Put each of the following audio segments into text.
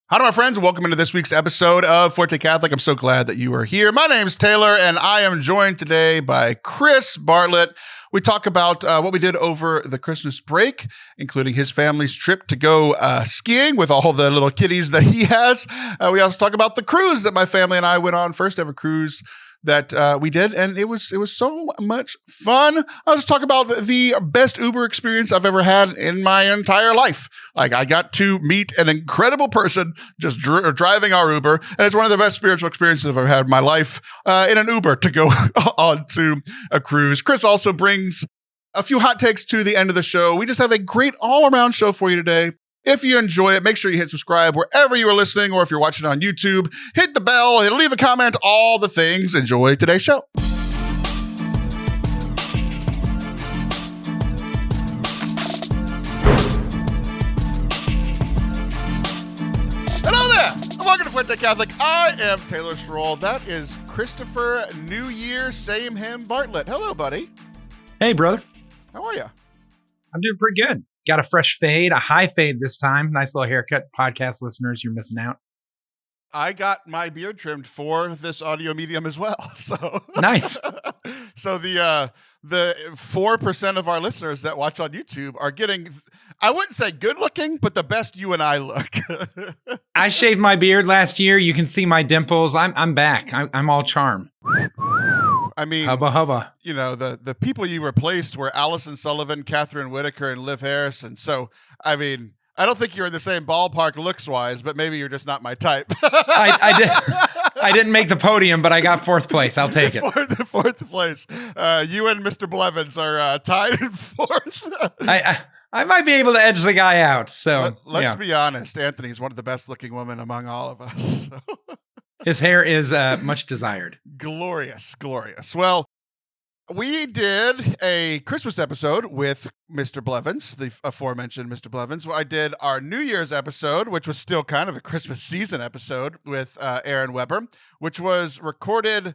Hi, my friends. Welcome into this week's episode of Forte Catholic. I'm so glad that you are here. My name's Taylor, and I am joined today by Chris Bartlett. We talk about what we did over the Christmas break, including his family's trip to go skiing with all the little kitties that he has. We also talk about the cruise that my family and I went on, first ever cruise that we did, and it was so much fun. I was talking about the best Uber experience I've ever had in my entire life. Like, I got to meet an incredible person just driving our Uber, and it's one of the best spiritual experiences I've ever had in my life in an Uber to go on to a cruise. Chris also brings a few hot takes to the end of the show. We just have a great all-around show for you today. If you enjoy it, make sure you hit subscribe wherever you are listening, or if you're watching on YouTube, hit the bell and leave a comment, all the things. Enjoy today's show. Hello there, and welcome to Forte Catholic. I am Taylor Schroll. That is Christopher New Year, same him, Bartlett. Hello, buddy. Hey, brother. How are you? I'm doing pretty good. Got a fresh fade, a high fade this time. Nice little haircut. Podcast listeners, you're missing out. I got my beard trimmed for this audio medium as well. So nice. So the 4% of our listeners that watch on YouTube are getting, I wouldn't say good looking, but the best you and I look. I shaved my beard last year. You can see my dimples. I'm back. I'm all charm. I mean, hubba. You know, the people you replaced were Allison Sullivan, Catherine Whitaker, and Liv Harrison. So, I mean, I don't think you're in the same ballpark looks-wise, but maybe you're just not my type. I didn't make the podium, but I got fourth place. I'll take it. Fourth place. You and Mr. Blevins are tied in fourth. I might be able to edge the guy out. So let's be honest. Anthony's one of the best-looking women among all of us. So. His hair is much desired. Glorious. Well, we did a Christmas episode with Mr. Blevins, the aforementioned Mr. Blevins. I did our New Year's episode, which was still kind of a Christmas season episode with Aaron Weber, which was recorded.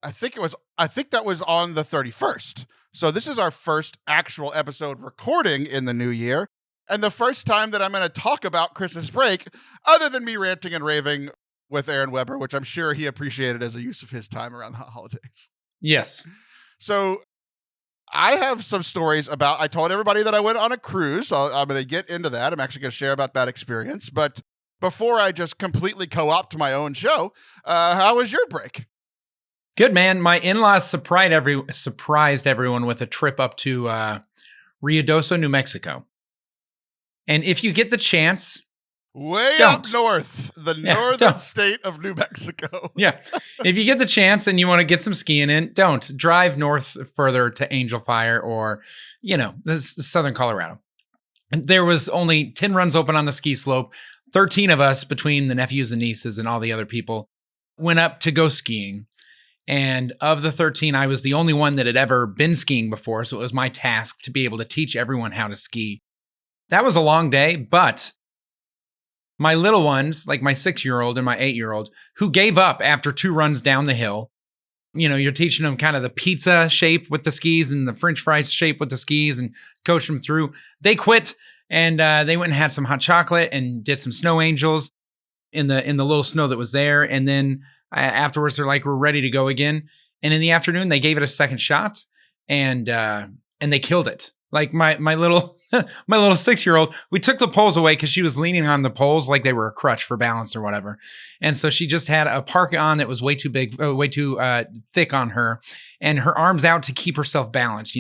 I think that was on the 31st. So this is our first actual episode recording in the new year, and the first time that I'm going to talk about Christmas break, other than me ranting and raving with Aaron Weber, which I'm sure he appreciated as a use of his time around the holidays. Yes. So I have some stories about, I told everybody that I went on a cruise. So I'm going to get into that. I'm actually going to share about that experience. But before I just completely co-opt my own show, how was your break? Good, man. My in-laws surprised everyone with a trip up to Ruidoso, New Mexico. And if you get the chance, up north, the northern state of New Mexico. Yeah. If you get the chance and you want to get some skiing in, don't drive north further to Angel Fire or, this is southern Colorado. And there was only 10 runs open on the ski slope. 13 of us, between the nephews and nieces and all the other people, went up to go skiing. And of the 13, I was the only one that had ever been skiing before. So it was my task to be able to teach everyone how to ski. That was a long day, but my little ones, like my 6-year-old and my 8-year-old, who gave up after 2 runs down the hill. You're teaching them kind of the pizza shape with the skis and the French fries shape with the skis and coach them through. They quit and they went and had some hot chocolate and did some snow angels in the little snow that was there. And then afterwards, they're like, we're ready to go again. And in the afternoon, they gave it a second shot and they killed it. Like my little 6-year-old, we took the poles away because she was leaning on the poles like they were a crutch for balance or whatever. And so she just had a parka on that was way too big, way too thick on her, and her arms out to keep herself balanced,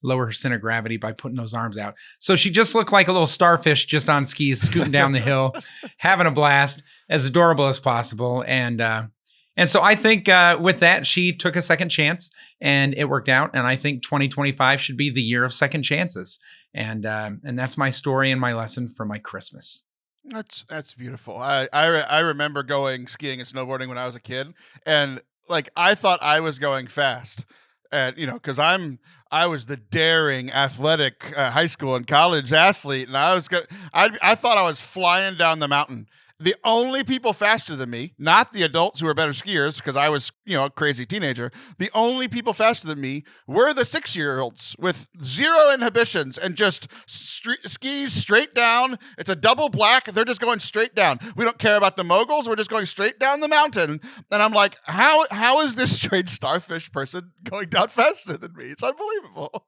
lower her center of gravity by putting those arms out. So she just looked like a little starfish just on skis, scooting down the hill, having a blast, as adorable as possible. And so I think with that, she took a second chance and it worked out. And I think 2025 should be the year of second chances. And that's my story and my lesson for my Christmas. That's beautiful. I remember going skiing and snowboarding when I was a kid, and like I thought I was going fast, and because I was the daring, athletic high school and college athlete, and I thought I was flying down the mountain. The only people faster than me, not the adults who are better skiers, because I was, a crazy teenager. The only people faster than me were the 6-year-olds with zero inhibitions and just skis straight down. It's a double black. They're just going straight down. We don't care about the moguls. We're just going straight down the mountain. And I'm like, how is this strange starfish person going down faster than me? It's unbelievable.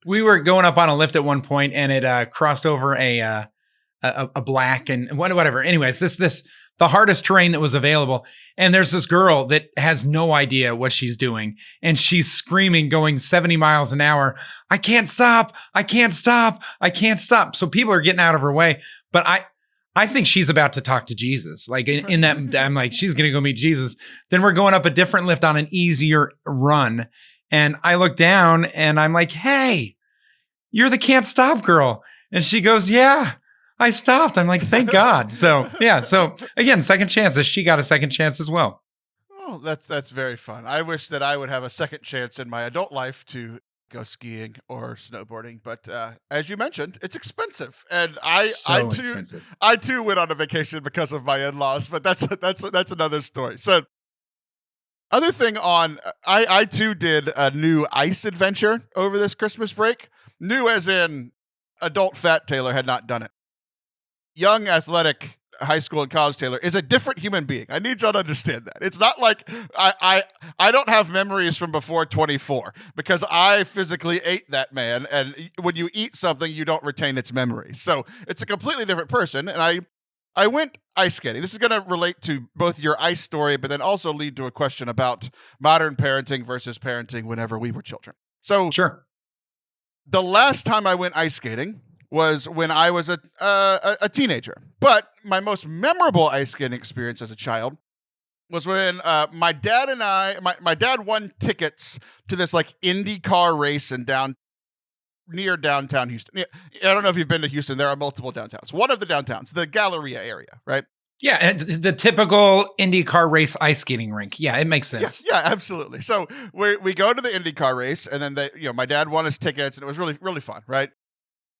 We were going up on a lift at one point, and it crossed over a black and whatever. Anyways, the hardest terrain that was available. And there's this girl that has no idea what she's doing. And she's screaming, going 70 miles an hour. I can't stop. I can't stop. I can't stop. So people are getting out of her way. But I think she's about to talk to Jesus. Like in that, I'm like, she's going to go meet Jesus. Then we're going up a different lift on an easier run. And I look down and I'm like, hey, you're the can't stop girl. And she goes, yeah. I stopped. I'm like, thank God. So yeah. So again, second chances. She got a second chance as well. Oh, that's very fun. I wish that I would have a second chance in my adult life to go skiing or snowboarding, but as you mentioned, it's expensive, and I too went on a vacation because of my in-laws. But that's another story. So, other thing I too did a new ice adventure over this Christmas break. New as in adult fat Taylor had not done it. Young, athletic, high school and college Taylor is a different human being. I need y'all to understand that. It's not like I don't have memories from before 24 because I physically ate that man. And when you eat something, you don't retain its memory. So it's a completely different person. And I went ice skating. This is going to relate to both your ice story, but then also lead to a question about modern parenting versus parenting whenever we were children. So sure. The last time I went ice skating was when I was a teenager. But my most memorable ice skating experience as a child was when my dad and my dad won tickets to this like IndyCar race near downtown Houston. I don't know if you've been to Houston. There are multiple downtowns. One of the downtowns, the Galleria area, right? Yeah, and the typical IndyCar race ice skating rink. Yeah, it makes sense. Yeah, absolutely. So we go to the IndyCar race, and then my dad won his tickets, and it was really, really fun, right?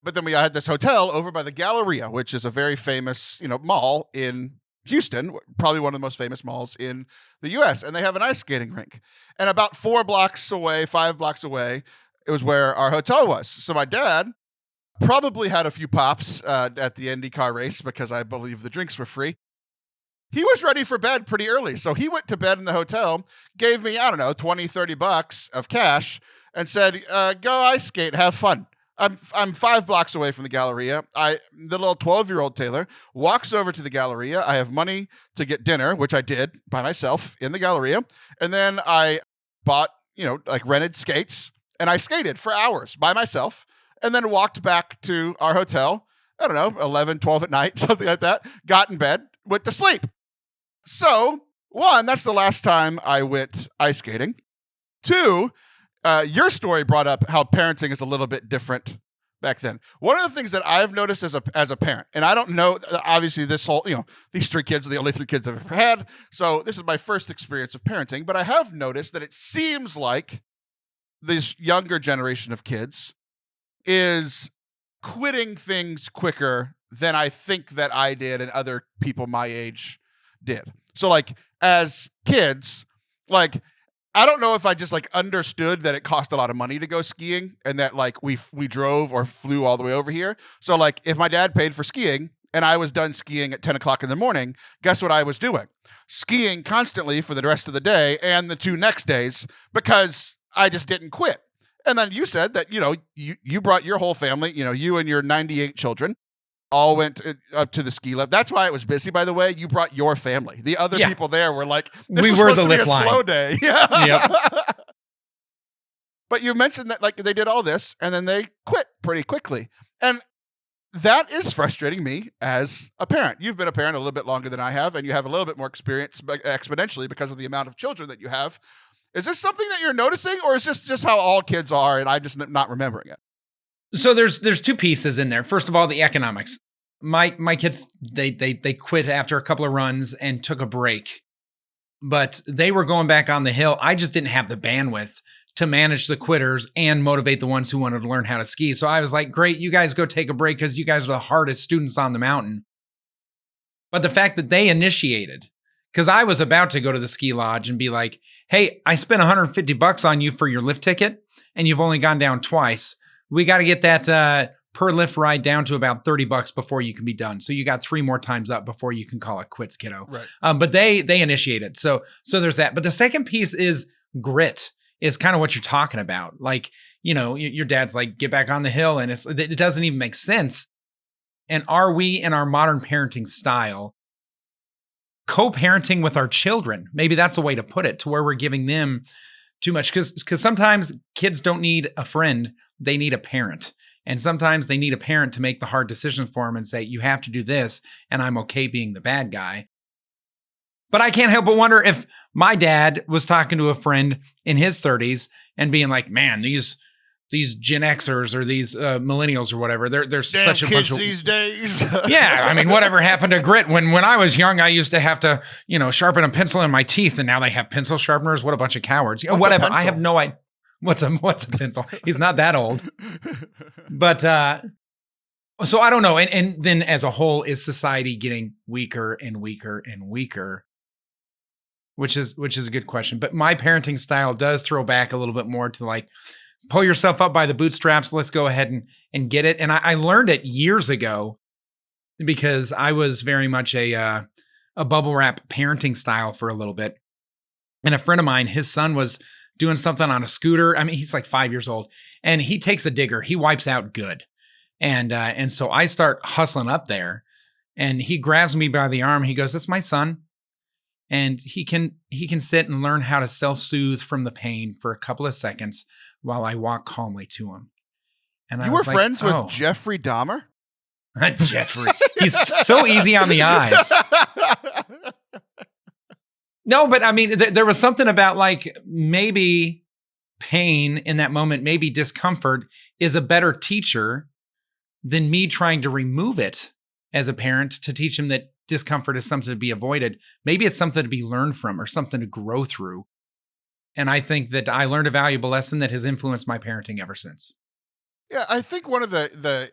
But then we had this hotel over by the Galleria, which is a very famous, mall in Houston, probably one of the most famous malls in the U.S. And they have an ice skating rink. And about 5 blocks away, it was where our hotel was. So my dad probably had a few pops at the IndyCar race because I believe the drinks were free. He was ready for bed pretty early. So he went to bed in the hotel, gave me, $20, $30 of cash, and said, go ice skate, have fun. I'm 5 blocks away from the Galleria. The little 12-year-old Taylor walks over to the Galleria. I have money to get dinner, which I did by myself in the Galleria. And then I bought, rented skates, and I skated for hours by myself and then walked back to our hotel, 11, 12 at night, something like that, got in bed, went to sleep. So, 1, that's the last time I went ice skating. 2, your story brought up how parenting is a little bit different back then. One of the things that I've noticed as a parent, and I don't know, obviously this whole, these 3 kids are the only 3 kids I've ever had. So this is my first experience of parenting, but I have noticed that it seems like this younger generation of kids is quitting things quicker than I think that I did and other people my age did. So like as kids, like I don't know if I just like understood that it cost a lot of money to go skiing and that like we drove or flew all the way over here. So like if my dad paid for skiing and I was done skiing at 10 o'clock in the morning, guess what I was doing? Skiing constantly for the rest of the day and the 2 next days because I just didn't quit. And then you said that, you brought your whole family, you and your 98 children all went up to the ski lift. That's why it was busy, by the way. You brought your family. The other people there were like, this was supposed to be a slow day. Yeah. Yep. But you mentioned that like they did all this and then they quit pretty quickly. And that is frustrating me as a parent. You've been a parent a little bit longer than I have, and you have a little bit more experience exponentially because of the amount of children that you have. Is this something that you're noticing, or is this just how all kids are and I'm just not remembering it? So there's 2 pieces in there. First of all, the economics. My kids, they quit after a couple of runs and took a break, but they were going back on the hill. I just didn't have the bandwidth to manage the quitters and motivate the ones who wanted to learn how to ski. So I was like, great, you guys go take a break because you guys are the hardest students on the mountain. But the fact that they initiated, because I was about to go to the ski lodge and be like, hey, I spent $150 on you for your lift ticket and you've only gone down twice. We got to get that per lift ride down to about $30 before you can be done. So you got 3 more times up before you can call it quits, kiddo. Right. But they initiated. So there's that. But the second piece is grit, is kind of what you're talking about. Like, your dad's like, get back on the hill. And it doesn't even make sense. And are we, in our modern parenting style, co-parenting with our children? Maybe that's a way to put it, to where we're giving them too much. Because sometimes kids don't need a friend. They need a parent. And sometimes they need a parent to make the hard decisions for them and say, you have to do this, and I'm okay being the bad guy. But I can't help but wonder if my dad was talking to a friend in his 30s and being like, man, these Gen Xers or these millennials or whatever, they're such a bunch of these days. Yeah, I mean, whatever happened to grit? When I was young, I used to have to, sharpen a pencil in my teeth, and now they have pencil sharpeners. What a bunch of cowards. Whatever. I have no idea. What's a pencil? He's not that old. But so I don't know. And then as a whole, is society getting weaker and weaker and weaker? Which is a good question. But my parenting style does throw back a little bit more to like, pull yourself up by the bootstraps. Let's go ahead and get it. And I learned it years ago because I was very much a bubble wrap parenting style for a little bit. And a friend of mine, his son was doing something on a scooter. I mean, he's like 5 years old, and he takes a digger. He wipes out good. And so I start hustling up there, and he grabs me by the arm. He goes, "That's my son. And he can sit and learn how to self-soothe from the pain for a couple of seconds while I walk calmly to him." And you were friends with Jeffrey Dahmer? Jeffrey. He's so easy on the eyes. No, but I mean, there was something about like maybe pain in that moment, maybe discomfort is a better teacher than me trying to remove it as a parent to teach him that discomfort is something to be avoided. Maybe it's something to be learned from or something to grow through. And I think that I learned a valuable lesson that has influenced my parenting ever since. Yeah, I think one of the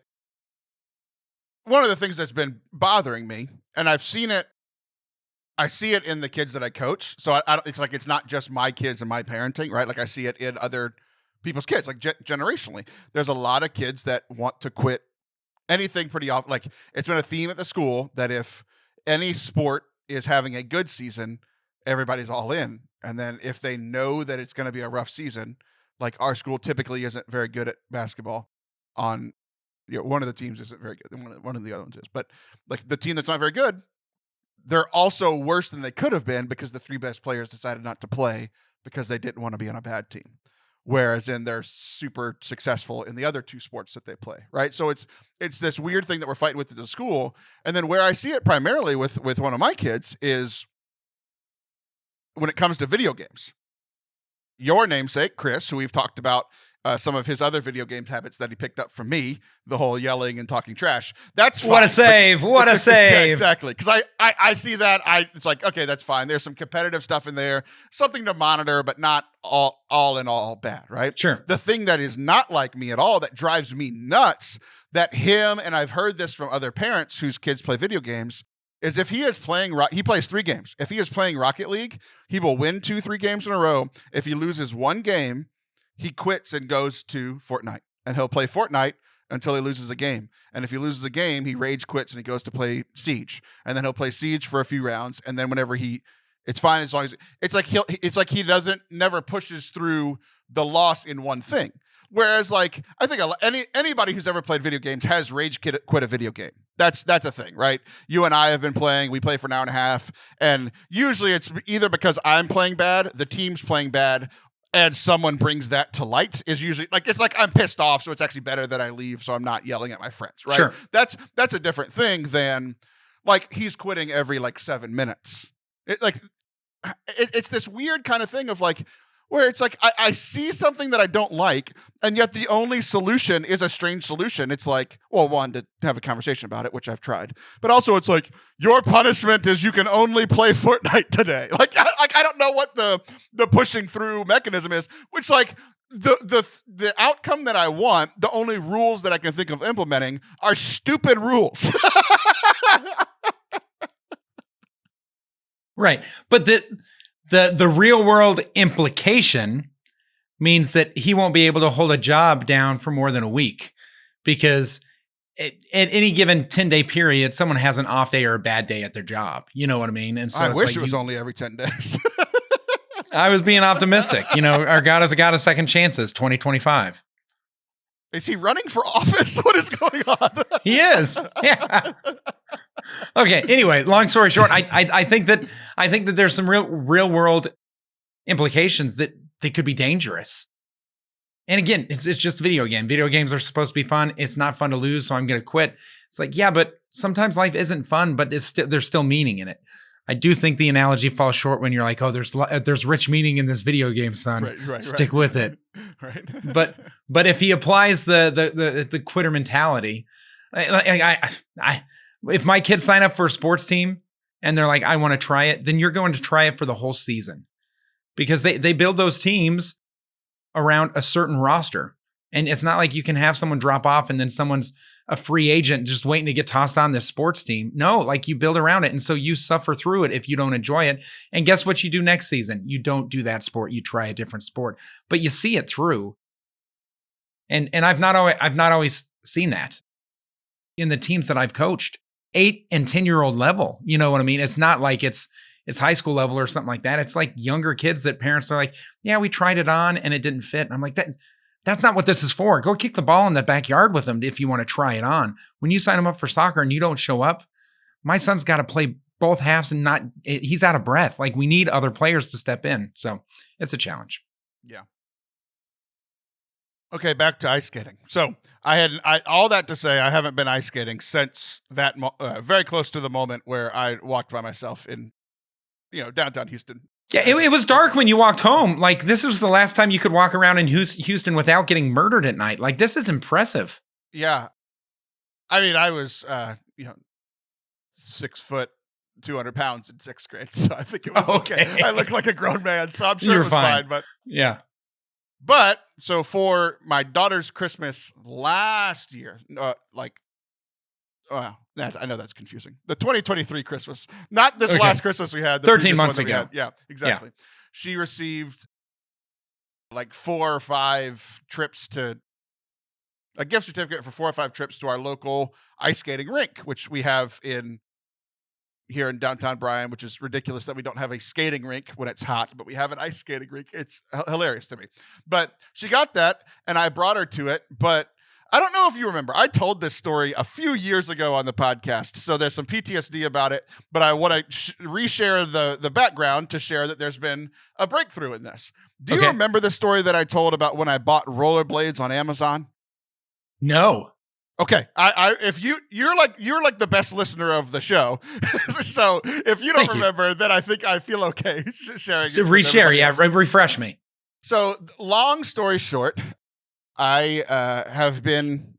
things that's been bothering me, and I see it in the kids that I coach. So it's like, it's not just my kids and my parenting, right? Like I see it in other people's kids, like generationally. There's a lot of kids that want to quit anything pretty often. Like it's been a theme at the school that if any sport is having a good season, everybody's all in. And then if they know that it's going to be a rough season, like our school typically isn't very good at basketball on, one of the teams isn't very good. One of the other ones is, but like the team that's not very good, they're also worse than they could have been because the 3 best players decided not to play because they didn't want to be on a bad team. Whereas they're super successful in the other 2 sports that they play, right? So it's this weird thing that we're fighting with at the school. And then where I see it primarily with one of my kids is when it comes to video games. Your namesake, Chris, who we've talked about some of his other video games habits that he picked up from me, the whole yelling and talking trash. That's fine. What a save. What a save. Yeah, exactly. Because I see that. It's like, okay, that's fine. There's some competitive stuff in there, something to monitor, but not all in all bad, right? Sure. The thing that is not like me at all, that drives me nuts, that him, and I've heard this from other parents whose kids play video games, is if he is playing, he plays 3 games. If he is playing Rocket League, he will win 2-3 games in a row. If he loses 1 game, he quits and goes to Fortnite, and he'll play Fortnite until he loses a game. And if he loses a game, he rage quits and he goes to play Siege, and then he'll play Siege for a few rounds. And then whenever it's fine as long as it's like he never pushes through the loss in one thing. Whereas like, I think anybody who's ever played video games has rage quit a video game. That's a thing, right? You and I have been playing, we play for an hour and a half, and usually it's either because I'm playing bad, the team's playing bad, and someone brings that to light. Is usually like, it's like I'm pissed off, so it's actually better that I leave so I'm not yelling at my friends, right? Sure. That's a different thing than like he's quitting every like 7 minutes. It's this weird kind of thing of like, where it's like, I see something that I don't like, and yet the only solution is a strange solution. It's like, well, one, to have a conversation about it, which I've tried. But also it's like, your punishment is you can only play Fortnite today. Like I don't know what the pushing through mechanism is, which like the outcome that I want, the only rules that I can think of implementing are stupid rules. Right. But the real world implication means that he won't be able to hold a job down for more than a week, because at any given 10-day period, someone has an off day or a bad day at their job. You know what I mean? And so I wish it was only every 10 days. I was being optimistic. Our God is a God of second chances, 2025. Is he running for office? What is going on? He is. Yeah. Okay. Anyway, long story short, I think that there's some real world implications that they could be dangerous. And again, it's just a video game. Video games are supposed to be fun. It's not fun to lose, so I'm going to quit. It's like, yeah, but sometimes life isn't fun, but there's still meaning in it. I do think the analogy falls short when you're like, oh, there's rich meaning in this video game, son. Right, Stick with it. Right. But if he applies the quitter mentality, if my kids sign up for a sports team and they're like, I want to try it, then you're going to try it for the whole season, because they build those teams around a certain roster. And it's not like you can have someone drop off and then someone's a free agent just waiting to get tossed on this sports team. No, like you build around it. And so you suffer through it if you don't enjoy it. And guess what you do next season? You don't do that sport. You try a different sport, but you see it through. And I've not always seen that in the teams that I've coached, 8 and 10-year-old level. You know what I mean? It's not like it's high school level or something like that. It's like younger kids that parents are like, yeah, we tried it on and it didn't fit. And I'm like, that's not what this is for. Go kick the ball in the backyard with them if you want to try it on. When you sign them up for soccer and you don't show up, my son's got to play both halves and he's out of breath. Like, we need other players to step in. So it's a challenge. Yeah. Okay, back to ice skating. So I all that to say, I haven't been ice skating since that very close to the moment where I walked by myself in downtown Houston. Yeah, it was dark when you walked home. Like, this was the last time you could walk around in Houston without getting murdered at night. Like, this is impressive. Yeah. I mean, I was, 6 foot, 200 pounds in 6th grade. So I think it was okay. I look like a grown man, so I'm sure it was fine. But yeah. But so for my daughter's Christmas last year, I know that's confusing. The 2023 Christmas, not this last Christmas we had. 13 months ago. Yeah, exactly. Yeah. She received like 4 or 5 trips a gift certificate for 4 or 5 trips to our local ice skating rink, which we have here in downtown Bryan, which is ridiculous that we don't have a skating rink when it's hot, but we have an ice skating rink. It's hilarious to me. But she got that, and I brought her to it, but I don't know if you remember. I told this story a few years ago on the podcast, so there's some PTSD about it, but I want to reshare the background to share that there's been a breakthrough in this. Do you remember the story that I told about when I bought rollerblades on Amazon? No. Okay. If you're like the best listener of the show. So if you don't remember, then I think I feel okay sharing. So reshare, yeah, refresh me. So long story short, I have been,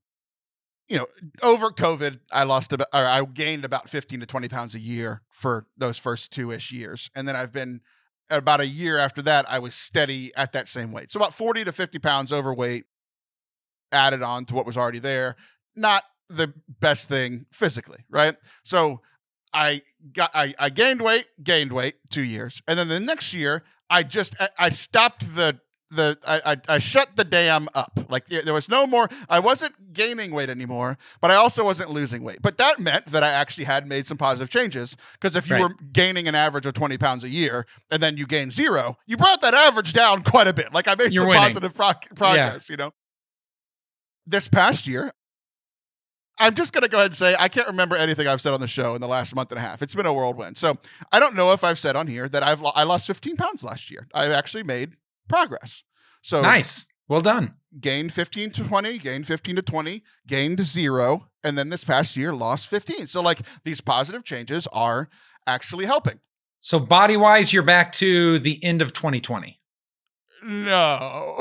over COVID, I gained about 15 to 20 pounds a year for those first 2-ish years. And then I've been about a year after that, I was steady at that same weight. So about 40 to 50 pounds overweight added on to what was already there. Not the best thing physically, right? So I gained weight 2 years. And then the next year, I stopped I shut the dam up. Like, there was no more, I wasn't gaining weight anymore, but I also wasn't losing weight. But that meant that I actually had made some positive changes, because if you were gaining an average of 20 pounds a year and then you gain 0, you brought that average down quite a bit. Like, I made positive progress, This past year, I'm just going to go ahead and say I can't remember anything I've said on the show in the last month and a half. It's been a whirlwind. So I don't know if I've said on here that I lost 15 pounds last year. I've actually made progress. So nice. Well done. Gained 15 to 20, gained 15 to 20, gained 0, and then this past year lost 15. So like, these positive changes are actually helping. So body-wise, you're back to the end of 2020. No.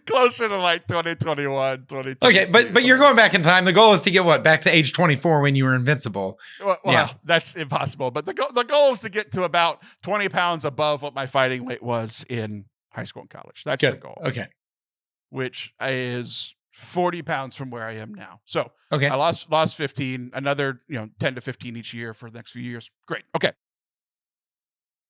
Closer to like 2021, 2022. Okay, but you're going back in time. The goal is to get back to age 24 when you were invincible. Well, that's impossible. But the goal is to get to about 20 pounds above what my fighting weight was in high school and college. That's the goal. Okay. Which is 40 pounds from where I am now. So Okay. I lost 15, another 10 to 15 each year for the next few years. Great. Okay.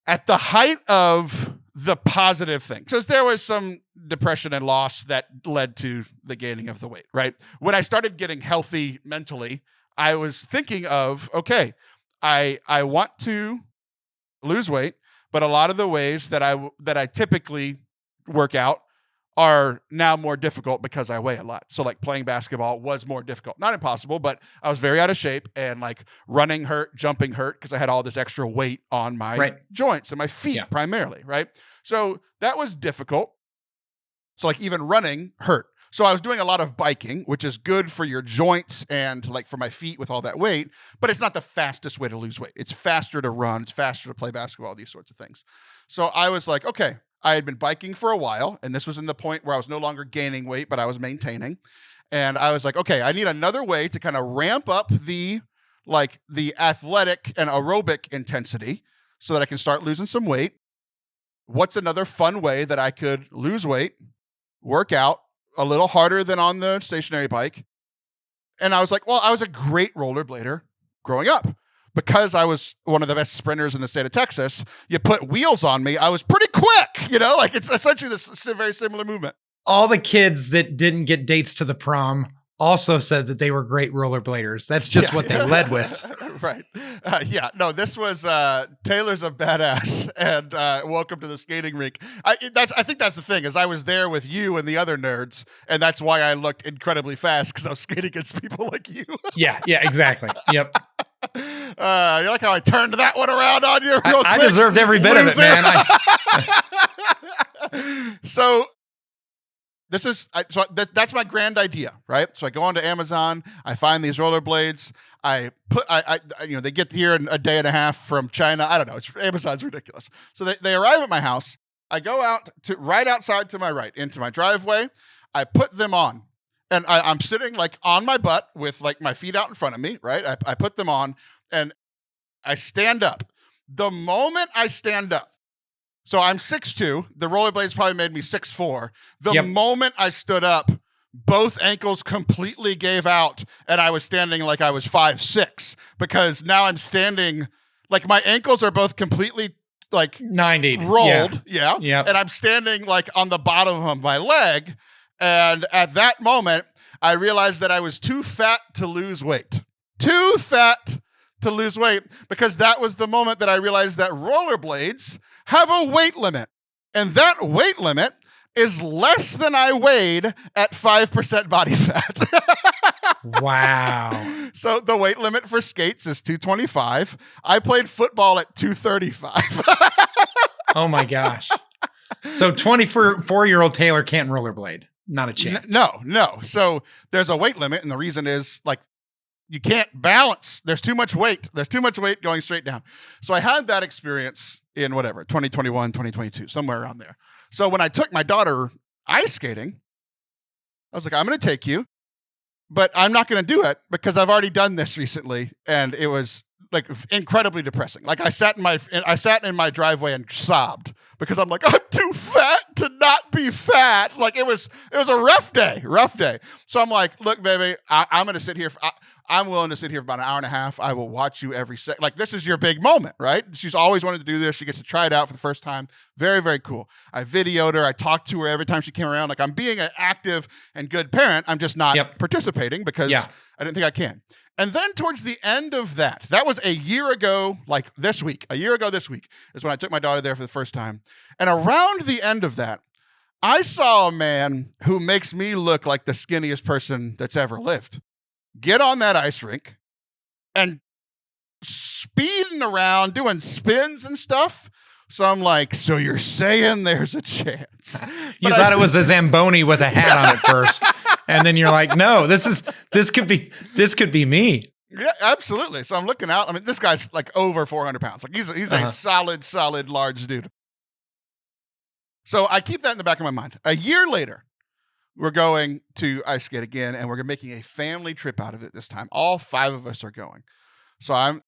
At the height of the positive thing, because there was some depression and loss that led to the gaining of the weight, right? When I started getting healthy mentally, I was thinking of, okay, I want to lose weight, but a lot of the ways that I typically work out are now more difficult because I weigh a lot. So like playing basketball was more difficult. Not impossible, but I was very out of shape, and like running hurt, jumping hurt because I had all this extra weight on my joints and my feet primarily, right? So that was difficult. So like even running hurt. So I was doing a lot of biking, which is good for your joints and like for my feet with all that weight, but it's not the fastest way to lose weight. It's faster to run, it's faster to play basketball, these sorts of things. So I was like, okay, I had been biking for a while, and this was in the point where I was no longer gaining weight, but I was maintaining. And I was like, okay, I need another way to kind of ramp up the athletic and aerobic intensity so that I can start losing some weight. What's another fun way that I could lose weight, work out a little harder than on the stationary bike? And I was like, well, I was a great rollerblader growing up. Because I was one of the best sprinters in the state of Texas, you put wheels on me, I was pretty quick, like it's essentially this very similar movement. All the kids that didn't get dates to the prom also said that they were great rollerbladers. That's just what they led with. Right. No, this was Taylor's a badass, and welcome to the skating rink. I think that's the thing, is I was there with you and the other nerds, and that's why I looked incredibly fast, because I was skating against people like you. Yeah, exactly. Yep. You like how I turned that one around on you real quick? I deserved every bit of it, man. So that's my grand idea, right? So I go onto Amazon, I find these rollerblades, they get here in a day and a half from China. I don't know. Amazon's ridiculous. So they arrive at my house. I go out to right outside to my right into my driveway. I put them on. And I'm sitting like on my butt with like my feet out in front of me, right? I put them on and I stand up. The moment I stand up, so I'm 6'2", the rollerblades probably made me 6'4". The moment I stood up, both ankles completely gave out, and I was standing like I was 5'6", because now I'm standing, like my ankles are both completely like 90 rolled. Yeah. And I'm standing like on the bottom of my leg. And at that moment, I realized that I was too fat to lose weight. Too fat to lose weight, because that was the moment that I realized that rollerblades have a weight limit. And that weight limit is less than I weighed at 5% body fat. Wow. So the weight limit for skates is 225. I played football at 235. Oh my gosh. So 24-year-old Taylor can't rollerblade. Not a chance. No. So there's a weight limit, and the reason is like you can't balance. There's too much weight. There's too much weight going straight down. So I had that experience in 2021, 2022, somewhere around there. So when I took my daughter ice skating, I was like, I'm going to take you, but I'm not going to do it because I've already done this recently, and it was like incredibly depressing. Like I sat in my driveway and sobbed because I'm like, I'm too fat to not be fat. Like it was a rough day. So I'm like, look, baby, I'm going to sit here. I'm willing to sit here for about an hour and a half. I will watch you every second. Like this is your big moment, right? She's always wanted to do this. She gets to try it out for the first time. Very, very cool. I videoed her. I talked to her every time she came around. Like I'm being an active and good parent. I'm just not participating because I didn't think I can. And then towards the end of that was a year ago, like this week. A year ago this week is when I took my daughter there for the first time. And around the end of that, I saw a man who makes me look like the skinniest person that's ever lived get on that ice rink and speeding around, doing spins and stuff. So I'm like, so you're saying there's a chance? You thought it was a Zamboni with a hat on it first. And then you're like, no, this could be me. Yeah, absolutely. So I'm looking out. I mean, this guy's like over 400 pounds. Like he's a solid, large dude. So I keep that in the back of my mind. A year later, we're going to ice skate again, and we're making a family trip out of it this time. All 5 of us are going. So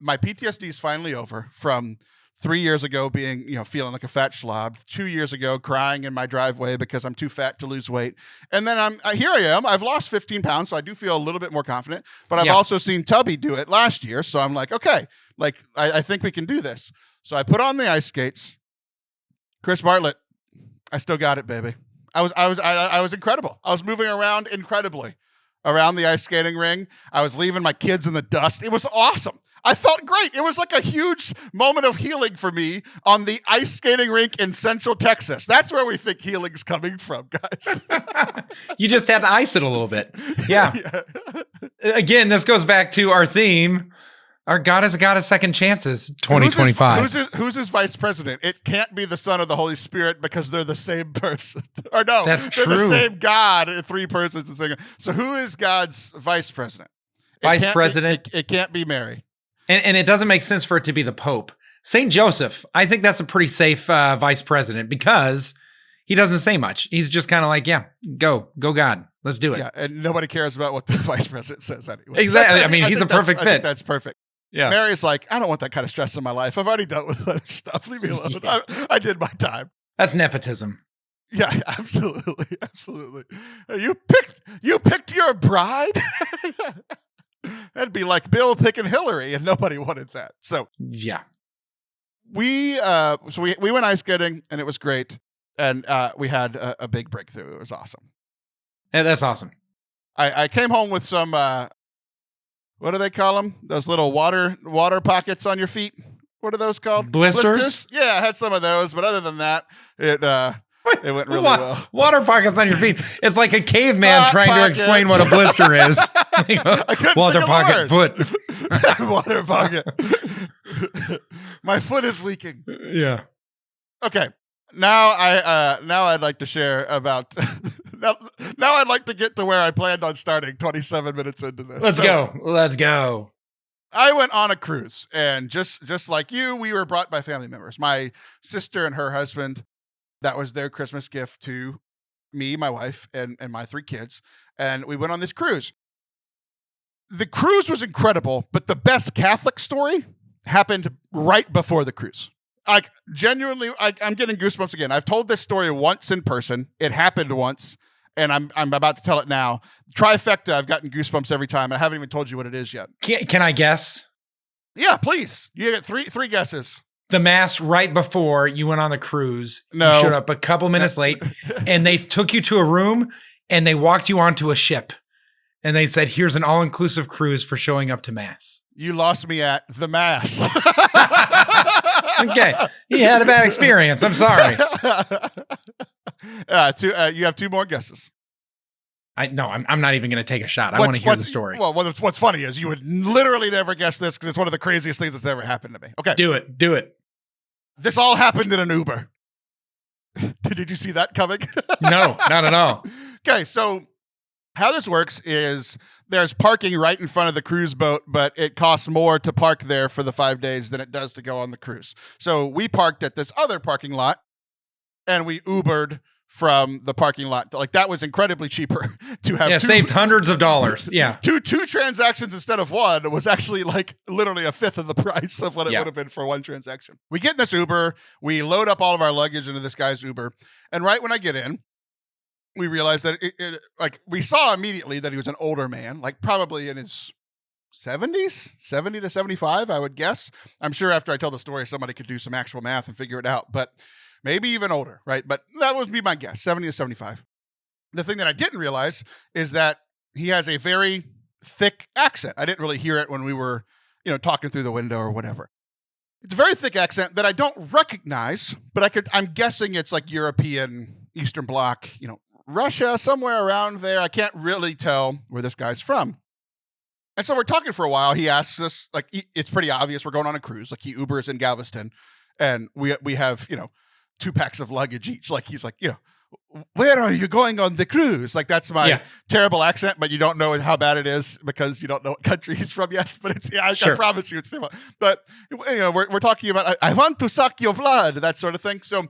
my PTSD is finally over from 3 years ago being, feeling like a fat slob. 2 years ago crying in my driveway because I'm too fat to lose weight. And then here I am. I've lost 15 pounds, so I do feel a little bit more confident. But I've also seen Tubby do it last year, so I'm like, okay, I think we can do this. So I put on the ice skates. Chris Bartlett, I still got it, baby. I was incredible. I was moving around incredibly around the ice skating ring. I was leaving my kids in the dust. It was awesome. I felt great. It was like a huge moment of healing for me on the ice skating rink in Central Texas. That's where we think healing's coming from, guys. You just had to ice it a little bit. Yeah. Again, this goes back to our theme. Our God is a God of second chances, 2025. Who's his vice president? It can't be the Son of the Holy Spirit because they're the same person. Or no, that's they're true. The same God, 3 persons. So who is God's vice president? Vice president? It can't be Mary. And it doesn't make sense for it to be the Pope. St. Joseph, I think that's a pretty safe vice president because he doesn't say much. He's just kind of like, yeah, go God. Let's do it. Yeah, and nobody cares about what the vice president says anyway. Exactly. He's a perfect fit. I think that's perfect. Yeah. Mary's like, I don't want that kind of stress in my life. I've already dealt with that stuff. Leave me alone. Yeah. I did my time. That's nepotism. Yeah, absolutely. Absolutely. You picked your bride? That'd be like Bill picking Hillary, and nobody wanted that. So yeah, we went ice skating, and it was great, and we had a big breakthrough. It was awesome. Yeah, that's awesome. I came home with some what do they call them? Those little water pockets on your feet. What are those called? Blisters? Yeah, I had some of those, but other than that, it went really well. Water pockets on your feet. It's like a caveman trying to explain what a blister is. Water pocket foot. Water pocket. My foot is leaking. Yeah. Okay. Now I'd like to share about now I'd like to get to where I planned on starting 27 minutes into this. Let's go. I went on a cruise, and just like you, we were brought by family members. My sister and her husband. That was their Christmas gift to me, my wife, and my 3 kids. And we went on this cruise. The cruise was incredible, but the best Catholic story happened right before the cruise. Like, genuinely, I'm getting goosebumps again. I've told this story once in person. It happened once, and I'm about to tell it now. Trifecta, I've gotten goosebumps every time. I haven't even told you what it is yet. Can I guess? Yeah, please. You get three guesses. The mass right before you went on the cruise. No. You showed up a couple minutes late, and they took you to a room, and they walked you onto a ship. And they said, here's an all-inclusive cruise for showing up to mass. You lost me at the mass. Okay. You had a bad experience. I'm sorry. You have 2 more guesses. I'm not even going to take a shot. I want to hear the story. Well, what's funny is you would literally never guess this because it's one of the craziest things that's ever happened to me. Okay. Do it. This all happened in an Uber. Did you see that coming? No, not at all. Okay, so how this works is there's parking right in front of the cruise boat, but it costs more to park there for the 5 days than it does to go on the cruise. So we parked at this other parking lot, and we Ubered from the parking lot. Like, that was incredibly cheaper to have. Saved hundreds of dollars. Yeah. Two transactions instead of one was actually like literally a fifth of the price of what it would have been for one transaction. We get in this Uber, we load up all of our luggage into this guy's Uber, and right when I get in, we realized that like we saw immediately that he was an older man, like probably in his 70s, 70 to 75, I would guess. I'm sure after I tell the story, somebody could do some actual math and figure it out, but maybe even older, right? But that would be my guess, 70 to 75. The thing that I didn't realize is that he has a very thick accent. I didn't really hear it when we were, talking through the window or whatever. It's a very thick accent that I don't recognize, but I'm guessing it's like European, Eastern Bloc, Russia, somewhere around there. I can't really tell where this guy's from. And so we're talking for a while. He asks us, like, it's pretty obvious we're going on a cruise. Like, he Ubers in Galveston, and we have, 2 packs of luggage each. Like, he's like, where are you going on the cruise? Like, that's my terrible accent, but you don't know how bad it is because you don't know what country he's from yet. But it's, I promise you it's terrible. But, we're talking about, I want to suck your blood, that sort of thing. So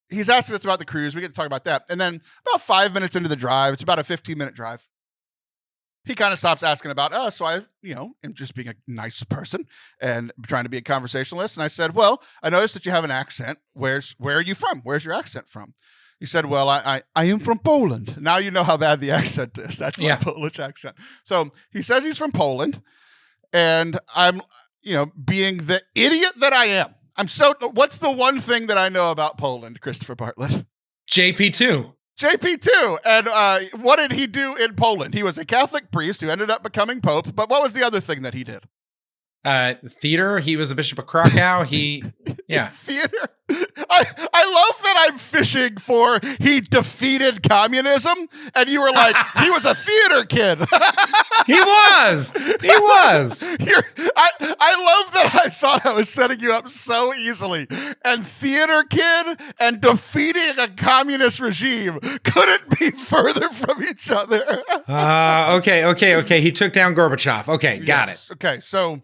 he's asking us about the cruise. We get to talk about that. And then about 5 minutes into the drive, it's about a 15-minute drive. he kind of stops asking about us. So I, am just being a nice person and trying to be a conversationalist. And I said, well, I noticed that you have an accent. Where are you from? Where's your accent from? He said, well, I am from Poland. Now you know how bad the accent is. That's my Polish accent. So he says he's from Poland. And I'm, being the idiot that I am. What's the one thing that I know about Poland, Christopher Bartlett? JP2. JP2. And what did he do in Poland? He was a Catholic priest who ended up becoming Pope. But what was the other thing that he did? Theater. He was a bishop of Krakow. Theater. I love that I'm fishing for he defeated communism, and you were like, he was a theater kid. He was. I love that I thought I was setting you up so easily. And theater kid and defeating a communist regime couldn't be further from each other. Okay. He took down Gorbachev. Okay, got it. Okay, so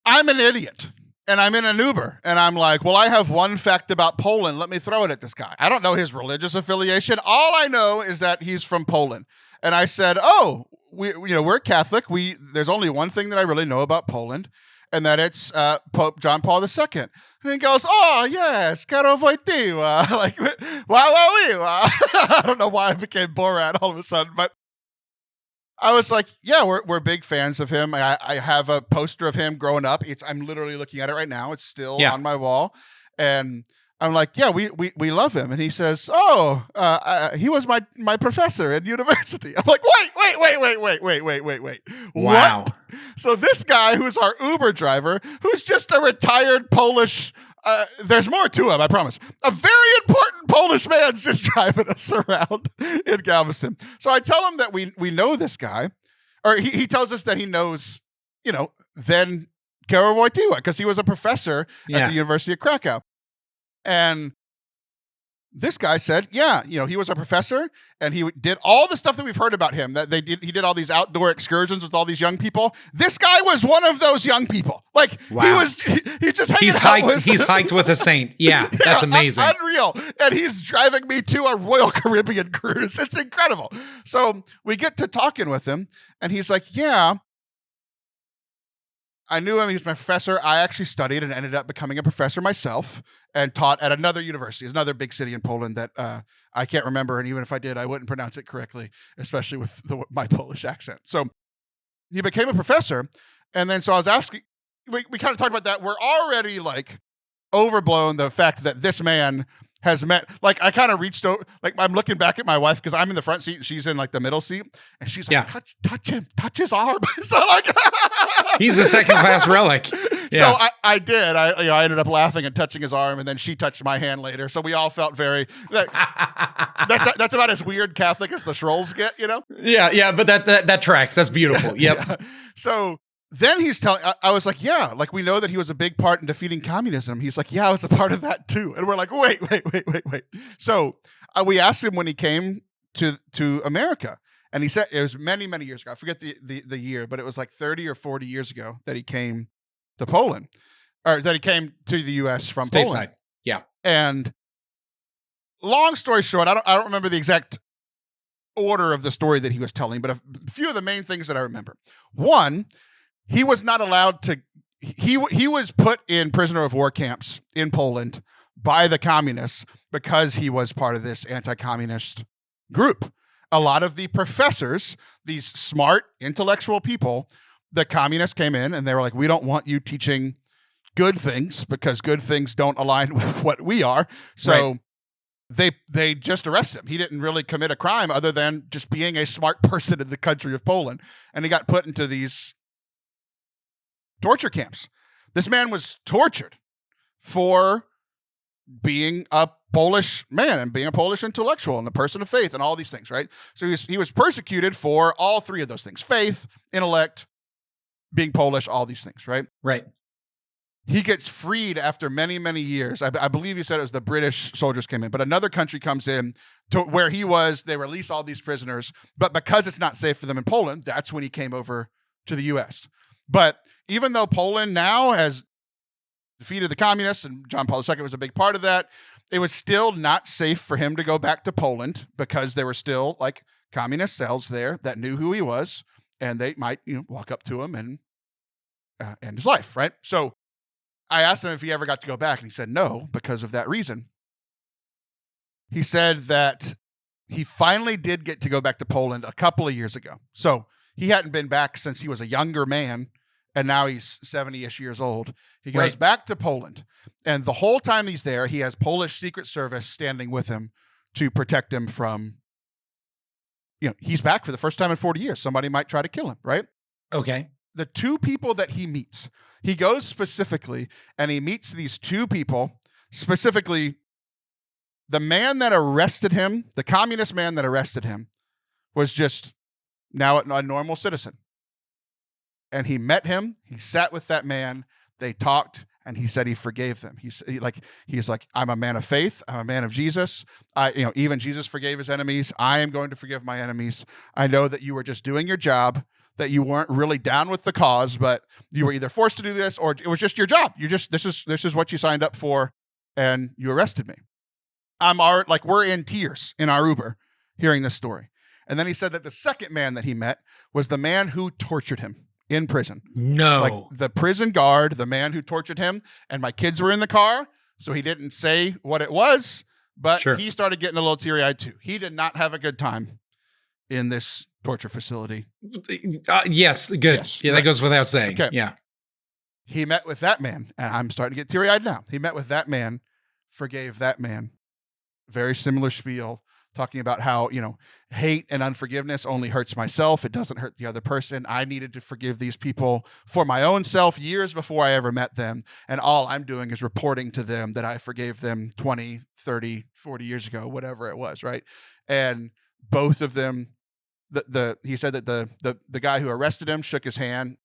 I'm an idiot. And I'm in an Uber, and I'm like, well, I have one fact about Poland. Let me throw it at this guy. I don't know his religious affiliation. All I know is that he's from Poland. And I said, oh, we're Catholic. There's only one thing that I really know about Poland, and that it's Pope John Paul II. And he goes, oh, yes, caro Wojtyła. Like, wow. I don't know why I became Borat all of a sudden, but I was like, yeah, we're big fans of him. I have a poster of him growing up. I'm literally looking at it right now. It's still on my wall. And I'm like, yeah, we love him. And he says, oh, he was my professor at university. I'm like, wait. Wow. What? So this guy who's our Uber driver, who's just a retired Polish, there's more to him, I promise. A very important Polish man's just driving us around in Galveston. So I tell him that we know this guy, or he tells us that he knows, then Karol Wojtyła, because he was a professor at the University of Krakow. And this guy said, he was a professor, and he did all the stuff that we've heard about him. That he did all these outdoor excursions with all these young people. This guy was one of those young people. Like, wow. he's just hanging out he's hiked with a saint. Yeah, that's amazing. Unreal. And he's driving me to a Royal Caribbean cruise. It's incredible. So we get to talking with him, and he's like, yeah, I knew him. He was my professor. I actually studied and ended up becoming a professor myself and taught at another university. It's another big city in Poland that I can't remember. And even if I did, I wouldn't pronounce it correctly, especially with my Polish accent. So he became a professor. And then so I was asking, we kind of talked about that. We're already like overblown the fact that this man has met, like, I kind of reached over, like, I'm looking back at my wife because I'm in the front seat and she's in like the middle seat, and she's like, touch him, touch his arm. So like, he's a second class relic. Yeah. So I did. I ended up laughing and touching his arm, and then she touched my hand later. So we all felt very. Like, that's about as weird Catholic as the Schrolls get, Yeah, but that tracks. That's beautiful. Yep. Yeah. So then he's telling. I was like, yeah, like, we know that he was a big part in defeating communism. He's like, yeah, I was a part of that too. And we're like, wait. So we asked him when he came to America. And he said it was many, many years ago. I forget the year, but it was like 30 or 40 years ago that he came to Poland, or that he came to the U.S. from Stateside. Poland. Yeah. And long story short, I don't remember the exact order of the story that he was telling, but a few of the main things that I remember. One, he was not allowed to. He was put in prisoner of war camps in Poland by the communists because he was part of this anti-communist group. A lot of the professors, these smart, intellectual people, the communists came in and they were like, we don't want you teaching good things because good things don't align with what we are. So they just arrested him. He didn't really commit a crime other than just being a smart person in the country of Poland. And he got put into these torture camps. This man was tortured for being a Polish man and being a Polish intellectual and a person of faith and all these things, right? So he was persecuted for all three of those things: faith, intellect, being Polish, all these things, right? Right. He gets freed after many, many years. I believe he said it was the British soldiers came in, but another country comes in to where he was. They release all these prisoners, but because it's not safe for them in Poland, that's when he came over to the U.S. But even though Poland now has defeated the communists, and John Paul II was a big part of that, it was still not safe for him to go back to Poland because there were still like communist cells there that knew who he was, and they might, walk up to him and end his life, right? So I asked him if he ever got to go back, and he said no, because of that reason. He said that he finally did get to go back to Poland a couple of years ago. So he hadn't been back since he was a younger man, and now he's 70-ish years old. He goes back to Poland, and the whole time he's there, he has Polish Secret Service standing with him to protect him from, he's back for the first time in 40 years. Somebody might try to kill him, right? Okay. The two people that he meets, he goes specifically, and he meets these two people, specifically the man that arrested him, the communist man that arrested him, was just now a normal citizen. And he met him, he sat with that man, they talked, and he said he forgave them. He's like, I'm a man of faith. I'm a man of Jesus. Even Jesus forgave his enemies. I am going to forgive my enemies. I know that you were just doing your job, that you weren't really down with the cause, but you were either forced to do this or it was just your job. This is what you signed up for, and you arrested me. We're in tears in our Uber hearing this story. And then he said that the second man that he met was the man who tortured him in prison. No. Like the prison guard, the man who tortured him, and my kids were in the car, so he didn't say what it was, but he started getting a little teary-eyed too. He did not have a good time in this torture facility. Yes, good. Yes, yeah, right. That goes without saying. Okay. Yeah. He met with that man, and I'm starting to get teary-eyed now. He met with that man, forgave that man. Very similar spiel, talking about how, hate and unforgiveness only hurts myself. It doesn't hurt the other person. I needed to forgive these people for my own self years before I ever met them. And all I'm doing is reporting to them that I forgave them 20, 30, 40 years ago, whatever it was, right? And both of them, he said that the guy who arrested him shook his hand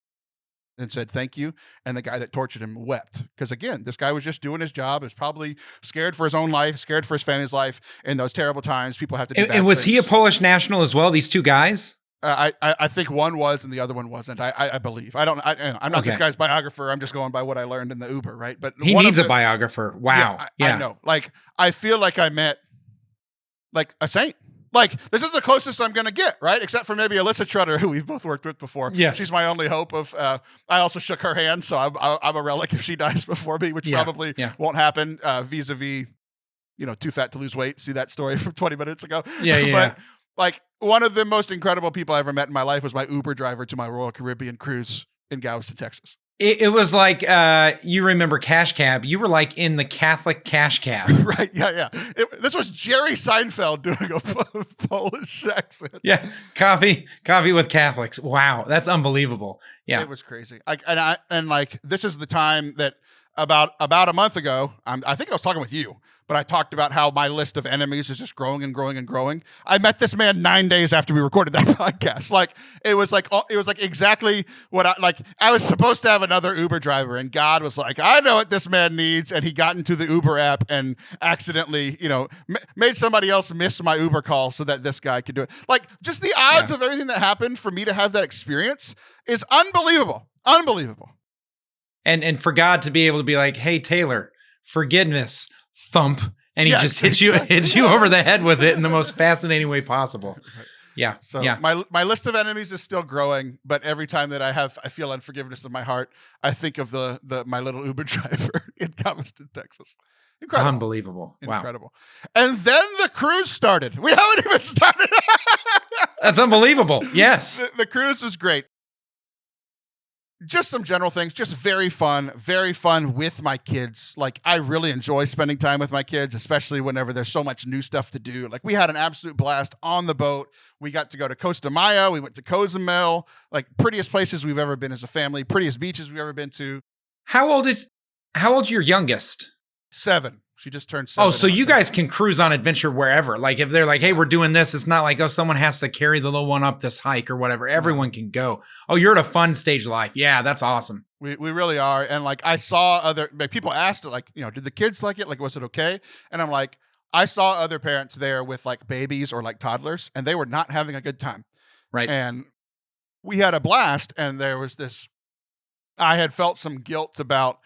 and said thank you, and the guy that tortured him wept, because again, this guy was just doing his job. He was probably scared for his own life, scared for his family's life. In those terrible times, people have to do bad and was things. He a Polish national as well, these two guys? I think one was and the other one wasn't. I believe. I'm not this guy's biographer. I'm just going by what I learned in the Uber, right? But he needs a biographer. Wow. Yeah, I know. Like, I feel like I met like a saint. Like, this is the closest I'm going to get, right? Except for maybe Alyssa Trutter, who we've both worked with before. Yes. She's my only hope of, I also shook her hand, so I'm a relic if she dies before me, which probably won't happen, vis-a-vis, too fat to lose weight. See that story from 20 minutes ago? Yeah. But, like, one of the most incredible people I ever met in my life was my Uber driver to my Royal Caribbean cruise in Galveston, Texas. It was like, you remember Cash Cab. You were like in the Catholic Cash Cab. Right, yeah. This was Jerry Seinfeld doing a Polish accent. Yeah, coffee with Catholics. Wow, that's unbelievable. Yeah. It was crazy. This is the time that about a month ago, I think I was talking with you, but I talked about how my list of enemies is just growing and growing and growing. I met this man 9 days after we recorded that podcast. It was like exactly what I was supposed to have another Uber driver, and God was like, I know what this man needs. And he got into the Uber app and accidentally, made somebody else miss my Uber call so that this guy could do it. Like, just the odds of everything that happened for me to have that experience is unbelievable. Unbelievable. And for God to be able to be like, hey, Taylor, forgiveness, thump, and he just hits you over the head with it in the most fascinating way possible. Yeah. So my list of enemies is still growing, but every time that I feel unforgiveness in my heart, I think of my little Uber driver in Galveston, Texas. Incredible. Unbelievable. Wow. Incredible. And then the cruise started. We haven't even started. That's unbelievable. Yes. The cruise was great. Just some general things, just very fun with my kids. Like, I really enjoy spending time with my kids, especially whenever there's so much new stuff to do. Like, we had an absolute blast on the boat. We got to go to Costa Maya. We went to Cozumel, like prettiest places we've ever been as a family, prettiest beaches we've ever been to. How old's your youngest? 7. She just turned 7. Oh, so you guys can cruise on adventure wherever. Like, if they're like, hey, we're doing this, it's not like, oh, someone has to carry the little one up this hike or whatever. Everyone can go. Oh, you're at a fun stage of life. Yeah, that's awesome. We really are. And like, I saw people asked it, like, did the kids like it? Like, was it okay? And I'm like, I saw other parents there with like babies or like toddlers, and they were not having a good time. Right. And we had a blast, and there was this, I had felt some guilt about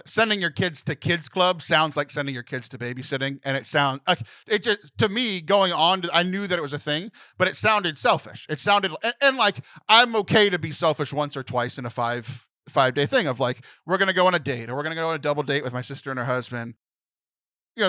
sending your kids to kids club sounds like sending your kids to babysitting, and it sounds like it just, to me, going on, I knew that it was a thing, but it sounded selfish. It sounded, and like, I'm okay to be selfish once or twice in a 5-day thing of like, we're going to go on a date, or we're going to go on a double date with my sister and her husband.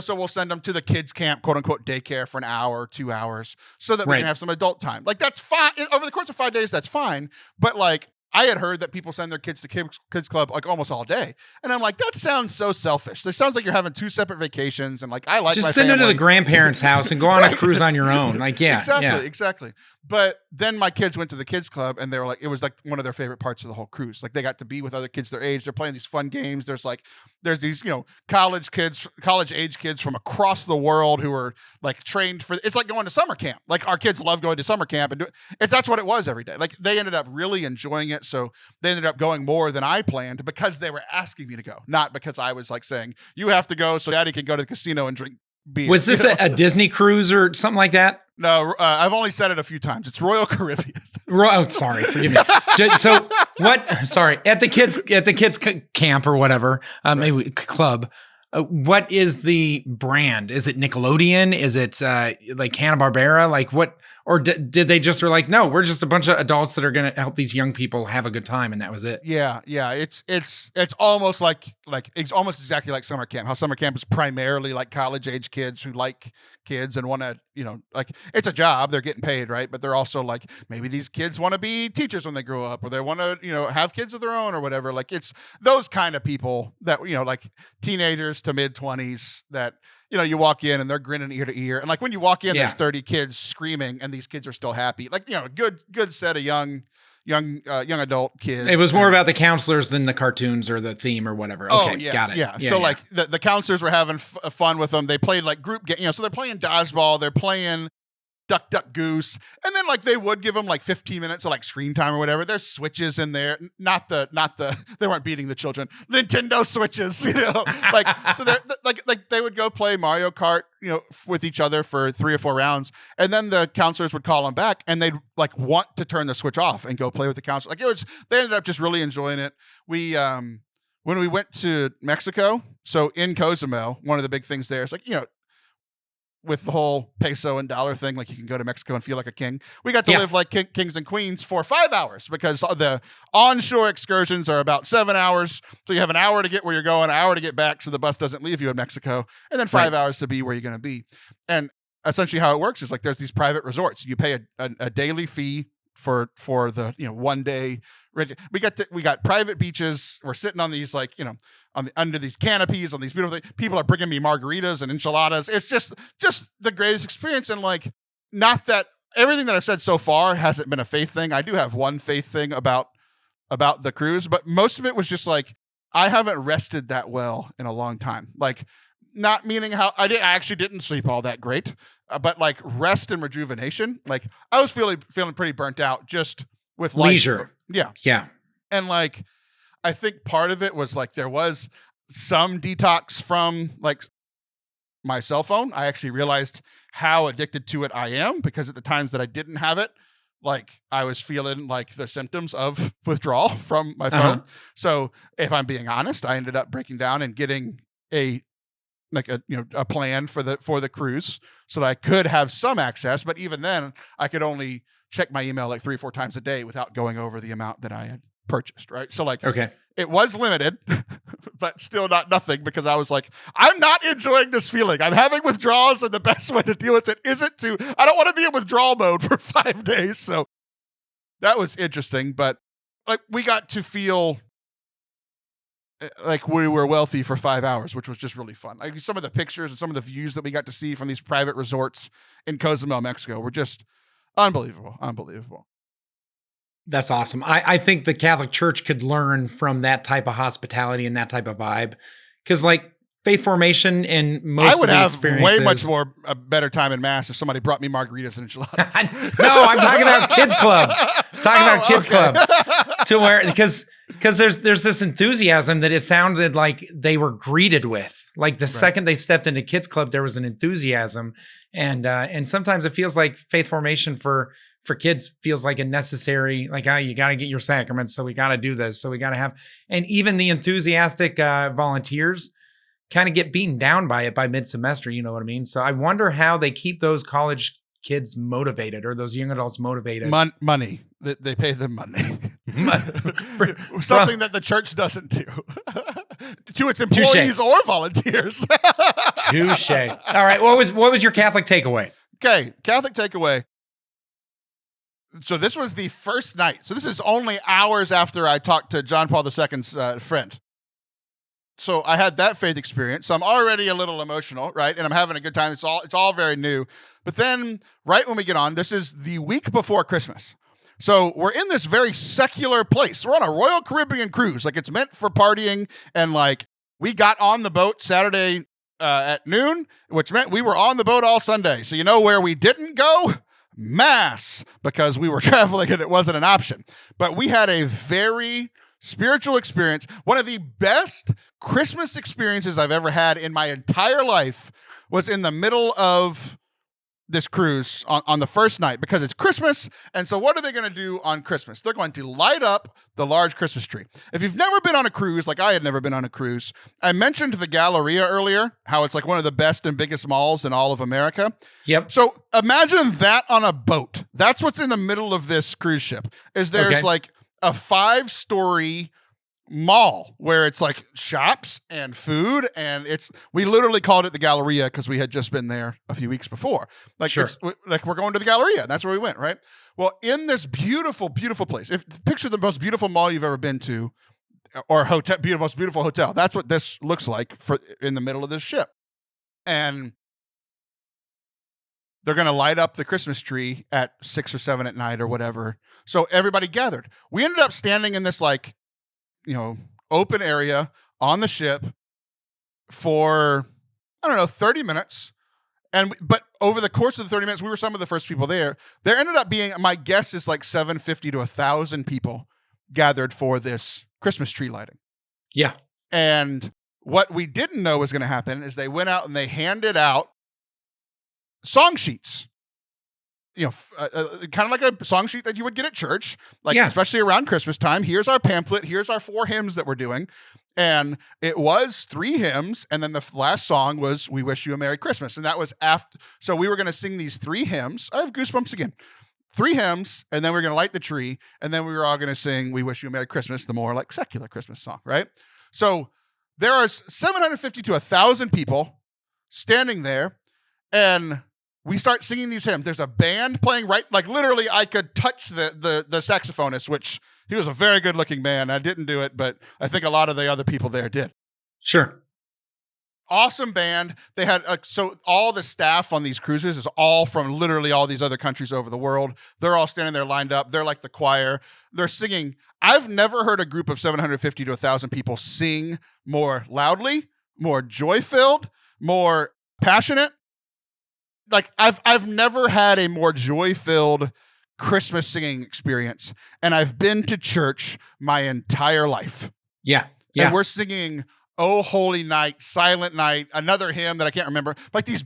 So we'll send them to the kids camp, quote unquote, daycare for an hour, 2 hours, so that we can have some adult time. Like, that's fine. Over the course of 5 days, that's fine. But like, I had heard that people send their kids to kids club like almost all day. And I'm like, that sounds so selfish. It sounds like you're having 2 separate vacations. And like, I like just my send family. it to the grandparents' house and go on a cruise on your own. Like, yeah. Exactly. But then my kids went to the kids club, and they were like, it was like one of their favorite parts of the whole cruise. Like, they got to be with other kids their age. They're playing these fun games. There's these, college age kids from across the world who are like trained for, it's like going to summer camp. Like, our kids love going to summer camp, and that's what it was every day. Like, they ended up really enjoying it. So they ended up going more than I planned because they were asking me to go, not because I was like saying, you have to go so daddy can go to the casino and drink beer. Was this a Disney cruise or something like that? No, I've only said it a few times. It's Royal Caribbean. Sorry, forgive me. So what? Sorry, at the kids camp or whatever, maybe club. What is the brand? Is it Nickelodeon? Is it like Hanna-Barbera? Like what? Or did they just were like, no, we're just a bunch of adults that are going to help these young people have a good time, and that was it? Yeah. It's almost like it's almost exactly like summer camp. How summer camp is primarily like college age kids who like kids and want to, like, it's a job, they're getting paid, right? But they're also like, maybe these kids want to be teachers when they grow up, or they want to, have kids of their own or whatever. Like, it's those kind of people that, like teenagers to mid-20s that, you walk in and they're grinning ear to ear. And like, when you walk in, there's 30 kids screaming and these kids are still happy. Like, good set of young adult kids. It was more about the counselors than the cartoons or the theme or whatever. Okay, got it. Yeah. So like the counselors were having fun with them. They played like group games, so they're playing dodgeball, they're playing Duck, Duck, Goose. And then like they would give them like 15 minutes of like screen time or whatever. There's switches in there. Not the, they weren't beating the children. Nintendo switches, like, so they're like they would go play Mario Kart, with each other for 3 or 4 rounds. And then the counselors would call them back and they'd like want to turn the switch off and go play with the counselor. Like, they ended up just really enjoying it. We, when we went to Mexico, so in Cozumel, one of the big things there is like, with the whole peso and dollar thing, like you can go to Mexico and feel like a king. We got to live like kings and queens for 5 hours because the onshore excursions are about 7 hours. So you have an hour to get where you're going, an hour to get back so the bus doesn't leave you in Mexico, and then 5 hours to be where you're going to be. And essentially how it works is like there's these private resorts. You pay a daily fee for the 1 day. We got private beaches. We're sitting on these like under these canopies on these beautiful things. People are bringing me margaritas and enchiladas. It's just the greatest experience. And like, not that everything that I've said so far hasn't been a faith thing. I do have one faith thing about the cruise, but most of it was just like, I haven't rested that well in a long time. Like, not meaning how I actually didn't sleep all that great, but like rest and rejuvenation. Like, I was feeling pretty burnt out just with leisure. Yeah. And like, I think part of it was like there was some detox from like my cell phone. I actually realized how addicted to it I am, because at the times that I didn't have it, like I was feeling like the symptoms of withdrawal from my phone. So if I'm being honest, I ended up breaking down and getting a plan for the cruise so that I could have some access. But even then I could only check my email like 3 or 4 times a day without going over the amount that I had purchased. Right. So like, it was limited, but still not nothing, because I was like, I'm not enjoying this feeling. I'm having withdrawals, and the best way to deal with it isn't I don't want to be in withdrawal mode for 5 days. So that was interesting, but like we got to feel like we were wealthy for 5 hours, which was just really fun. Like some of the pictures and some of the views that we got to see from these private resorts in Cozumel, Mexico were just unbelievable. That's awesome. I think the Catholic Church could learn from that type of hospitality and that type of vibe. Because like faith formation and most I would of the have experiences, way much more a better time in Mass if somebody brought me margaritas and enchiladas. No, I'm talking about kids club. Club to where because there's this enthusiasm that it sounded like they were greeted with. Like the second they stepped into kids club, there was an enthusiasm, and sometimes it feels like faith formation for for kids feels like a necessary, like, you got to get your sacraments. So we got to do this. So we got to have, and even the enthusiastic volunteers kind of get beaten down by it by mid-semester. You know what I mean? So I wonder how they keep those college kids motivated, or those young adults motivated. Money. They pay them money. Something that the church doesn't do to its employees Touché. or volunteers. Touche. All right. What was your Catholic takeaway? Okay. Catholic takeaway. So this was the first night. So this is only hours after I talked to John Paul II's friend. So I had that faith experience. So I'm already a little emotional, right? And I'm having a good time. It's all very new. But then right when we get on, this is the week before Christmas. So we're in this very secular place. We're on a Royal Caribbean cruise. Like, it's meant for partying. And like, we got on the boat Saturday at noon, which meant we were on the boat all Sunday. So you know where we didn't go? Mass, because we were traveling and it wasn't an option. But we had a very spiritual experience. One of the best Christmas experiences I've ever had in my entire life was in the middle of this cruise on the first night, because it's Christmas. And so what are they going to do on Christmas? They're going to light up the large Christmas tree. If you've never been on a cruise, like I had never been on a cruise, I mentioned the Galleria earlier, how it's like one of the best and biggest malls in all of America. Yep. So imagine that on a boat. That's what's in the middle of this cruise ship. There's like a 5-story mall where it's like shops and food, and we literally called it the Galleria because we had just been there a few weeks before. Like, sure. Like we're going to the Galleria, and that's where we went, right? Well, in this beautiful, beautiful place, picture the most beautiful mall you've ever been to, or hotel, most beautiful hotel. That's what this looks like in the middle of this ship. And they're going to light up the Christmas tree at 6 or 7 at night or whatever. So everybody gathered. We ended up standing in this like, open area on the ship for, 30 minutes. But over the course of the 30 minutes, we were some of the first people there. There ended up being, my guess is like 750 to 1,000 people gathered for this Christmas tree lighting. Yeah. And what we didn't know was going to happen is they went out and they handed out song sheets. Kind of like a song sheet that you would get at church, especially around Christmas time. Here's our pamphlet. Here's our 4 hymns that we're doing. And it was 3 hymns. And then the last song was We Wish You a Merry Christmas. And that was after. So we were going to sing these 3 hymns. I have goosebumps again. 3 hymns. And then we're going to light the tree. And then we were all going to sing We Wish You a Merry Christmas, the more like secular Christmas song, right? So there are 750 to 1,000 people standing there. And we start singing these hymns. There's a band playing literally I could touch the saxophonist, which he was a very good looking man. I didn't do it, but I think a lot of the other people there did. Sure. Awesome band. They had, so all the staff on these cruises is all from literally all these other countries over the world. They're all standing there lined up. They're like the choir. They're singing. I've never heard a group of 750 to 1,000 people sing more loudly, more joy-filled, more passionate. Like I've never had a more joy-filled Christmas singing experience, and I've been to church my entire life. Yeah. And we're singing "Oh Holy Night," "Silent Night," another hymn that I can't remember. Like these,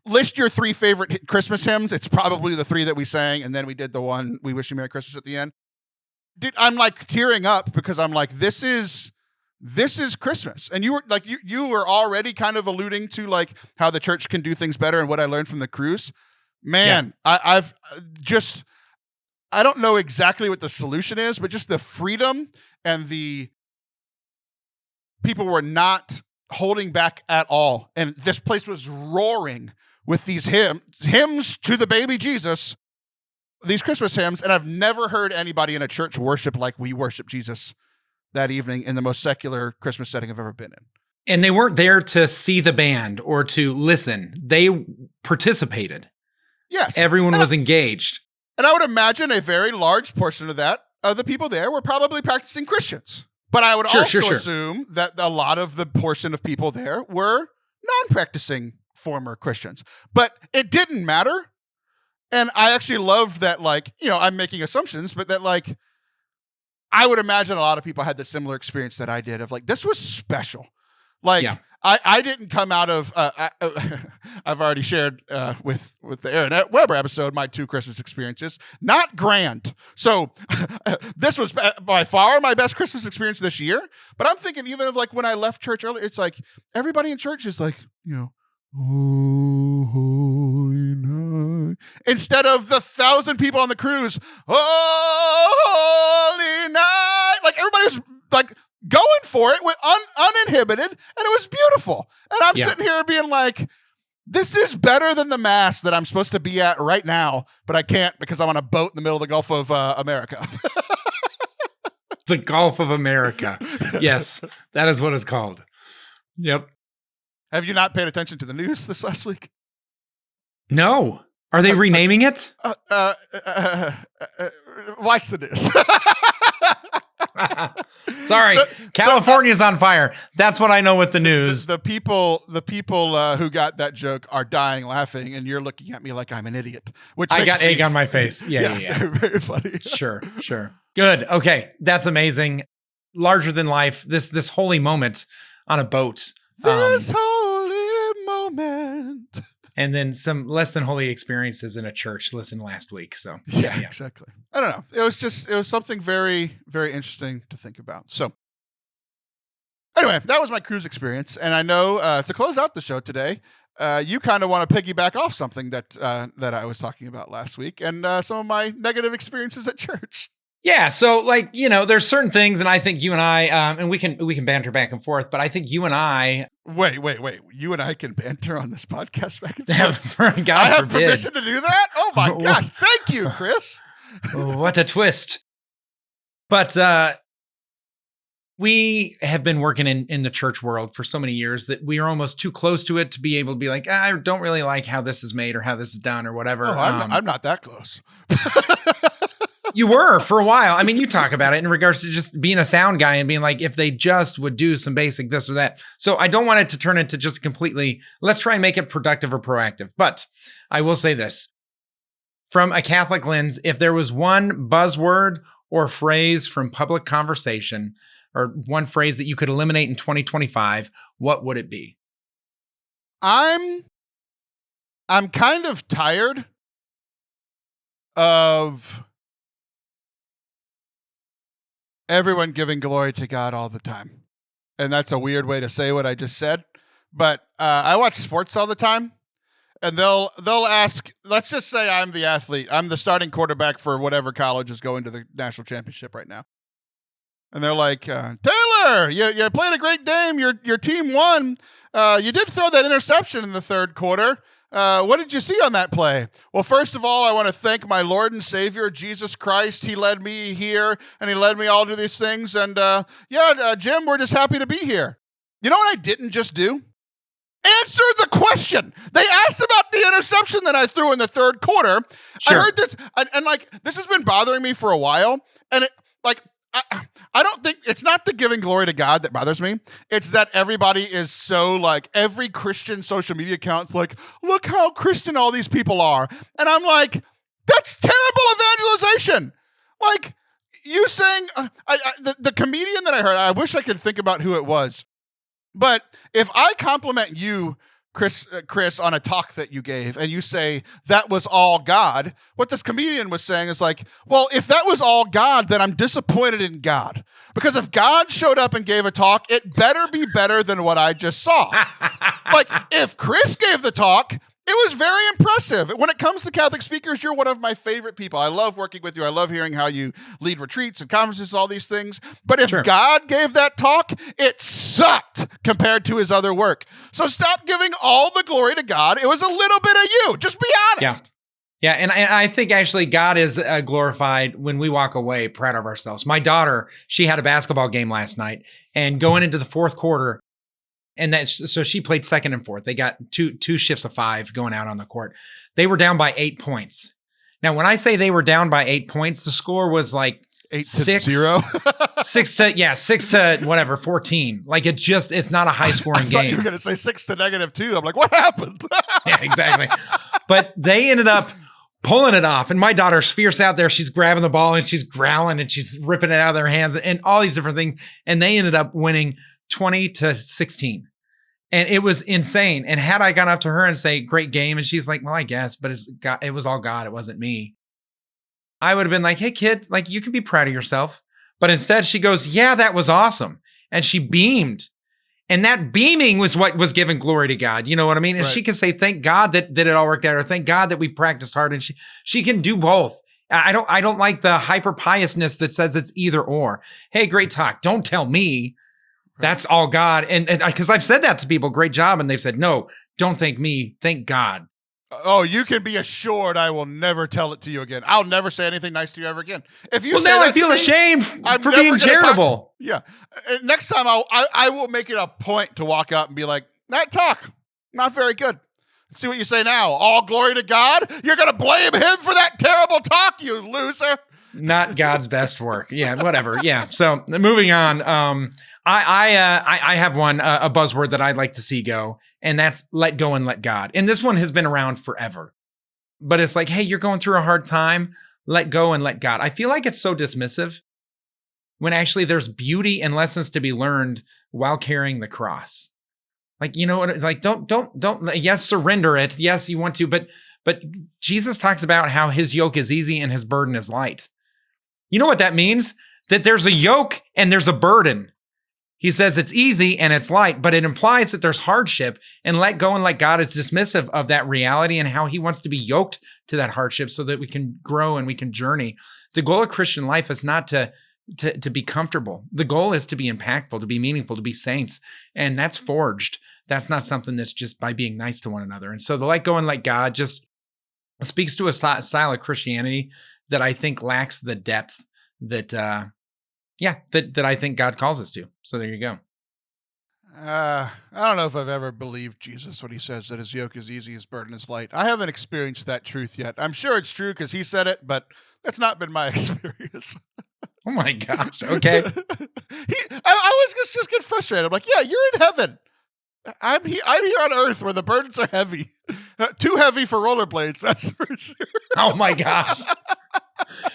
list your 3 favorite Christmas hymns. It's probably the 3 that we sang, and then we did the one "We Wish You Merry Christmas" at the end. Dude, I'm like tearing up because I'm like, this is Christmas. And you were already kind of alluding to like how the church can do things better and what I learned from the cruise. Man, yeah. I don't know exactly what the solution is, but just the freedom and the people were not holding back at all. And this place was roaring with these hymns to the baby Jesus, these Christmas hymns. And I've never heard anybody in a church worship like we worship Jesus that evening in the most secular Christmas setting I've ever been in. And they weren't there to see the band or to listen. They participated. Yes. Everyone was engaged. And I would imagine a very large portion of the people there were probably practicing Christians. But I would also assume that a lot of the portion of people there were non-practicing former Christians. But it didn't matter. And I actually love that, I'm making assumptions, but that I would imagine a lot of people had the similar experience that I did of this was special. Like, Yeah. I didn't come out of, I've already shared with the Aaron Weber episode, my 2 Christmas experiences. Not grand. So this was by far my best Christmas experience this year. But I'm thinking even of like when I left church earlier, it's like everybody in church is like, oh, holy night. Instead of the 1,000 people on the cruise, oh, holy night. Like everybody was like, going for it with uninhibited, and it was beautiful. And I'm sitting here being like, this is better than the mass that I'm supposed to be at right now, but I can't because I'm on a boat in the middle of the Gulf of America. The Gulf of America. Yes, that is what it's called. Yep. Have you not paid attention to the news this last week? No. Are they renaming it? Watch the news. Sorry, California's on fire. That's what I know with the news. The people who got that joke are dying laughing, and you're looking at me like I'm an idiot. Which I got egg on my face. Yeah. Very, very funny. Sure. Good. Okay, that's amazing. Larger than life. This holy moment on a boat. This holy moment. And then some less than holy experiences in a church. Listen last week. So yeah, exactly. I don't know. It was something very, very interesting to think about. So anyway, that was my cruise experience. And I know to close out the show today, you kind of want to piggyback off something that I was talking about last week and some of my negative experiences at church. Yeah. So like, there's certain things, and I think you and I, and we can banter back and forth, but I think you and I. Wait. You and I can banter on this podcast back and forth? God I have forbid. permission to do that? Oh my gosh. Thank you, Chris. What a twist. But we have been working in the church world for so many years that we are almost too close to it to be able to be like, I don't really like how this is made or how this is done or whatever. Oh, I'm not that close. You were for a while. I mean, you talk about it in regards to just being a sound guy and being like, if they just would do some basic this or that. So I don't want it to turn into just completely, let's try and make it productive or proactive. But I will say this, from a Catholic lens, if there was one buzzword or phrase from public conversation or one phrase that you could eliminate in 2025, what would it be? I'm kind of tired of everyone giving glory to God all the time. And that's a weird way to say what I just said. But I watch sports all the time. And they'll ask, let's just say I'm the athlete. I'm the starting quarterback for whatever college is going to the national championship right now. And they're like, Taylor, you played a great game. Your team won. You did throw that interception in the third quarter. What did you see on that play? Well, first of all, I want to thank my Lord and Savior, Jesus Christ. He led me here, and he led me all to these things. And Jim, we're just happy to be here. You know what I didn't just do? Answer the question. They asked about the interception that I threw in the third quarter. Sure. I heard this, and like this has been bothering me for a while. And I don't think it's not the giving glory to God that bothers me. It's that everybody is so like every Christian social media account's like, look how Christian all these people are. And I'm like, that's terrible evangelization. Like you saying, the comedian that I heard, I wish I could think about who it was. But if I compliment you, Chris, on a talk that you gave, and you say that was all God, what this comedian was saying is like, well, if that was all God, then I'm disappointed in God. Because if God showed up and gave a talk, it better be better than what I just saw. Like, if Chris gave the talk, it was very impressive. When it comes to Catholic speakers, you're one of my favorite people. I love working with you. I love hearing how you lead retreats and conferences, all these things. But if God gave that talk, it sucked compared to his other work. So stop giving all the glory to God. It was a little bit of you. Just be honest. Yeah, and I think actually God is glorified when we walk away proud of ourselves. My daughter, she had a basketball game last night, and going into the fourth quarter, so she played second and fourth. They got two shifts of 5 going out on the court. They were down by 8 points. Now, when I say they were down by 8 points, the score was like 8-0. 6 to whatever, 14. Like it's not a high scoring game. You were going to say 6 to -2. I'm like, what happened? Yeah, exactly. But they ended up pulling it off. And my daughter's fierce out there. She's grabbing the ball and she's growling and she's ripping it out of their hands and all these different things. And they ended up winning 20 to 16. And it was insane. And had I gone up to her and say, great game, and she's like, well, I guess, but it was all God. It wasn't me. I would have been like, hey, kid, like, you can be proud of yourself. But instead she goes, yeah, that was awesome. And she beamed. And that beaming was what was giving glory to God. You know what I mean? And she can say, thank God that it all worked out, or thank God that we practiced hard. And she can do both. I don't like the hyper piousness that says it's either or. Hey, great talk. Don't tell me that's all God. And because I've said that to people, great job. And they've said, no, don't thank me. Thank God. Oh, you can be assured I will never tell it to you again. I'll never say anything nice to you ever again. If you say now that I feel to me, ashamed I'm for never being gonna charitable. Yeah. Next time I will make it a point to walk up and be like, that talk, not very good. Let's see what you say now. All glory to God. You're going to blame him for that terrible talk, you loser. Not God's best work. Yeah, whatever. Yeah. So moving on. I have one, a buzzword that I'd like to see go, and that's let go and let God. And this one has been around forever, but it's like, hey, you're going through a hard time. Let go and let God. I feel like it's so dismissive when actually there's beauty and lessons to be learned while carrying the cross. Like, you know what? Like, don't, yes, surrender it. Yes, you want to, but Jesus talks about how his yoke is easy and his burden is light. You know what that means? That there's a yoke and there's a burden. He says it's easy and it's light, but it implies that there's hardship, and let go and let God is dismissive of that reality and how he wants to be yoked to that hardship so that we can grow and we can journey. The goal of Christian life is not to be comfortable. The goal is to be impactful, to be meaningful, to be saints. And that's forged. That's not something that's just by being nice to one another. And so the let go and let God just speaks to a style of Christianity that I think lacks the depth that I think God calls us to. So there you go. I don't know if I've ever believed Jesus when he says that his yoke is easy, his burden is light. I haven't experienced that truth yet. I'm sure it's true because he said it, but that's not been my experience. Oh my gosh. Okay. I was just get frustrated. I'm like, yeah, you're in heaven. I'm here on earth where the burdens are heavy. Too heavy for rollerblades, that's for sure. Oh my gosh.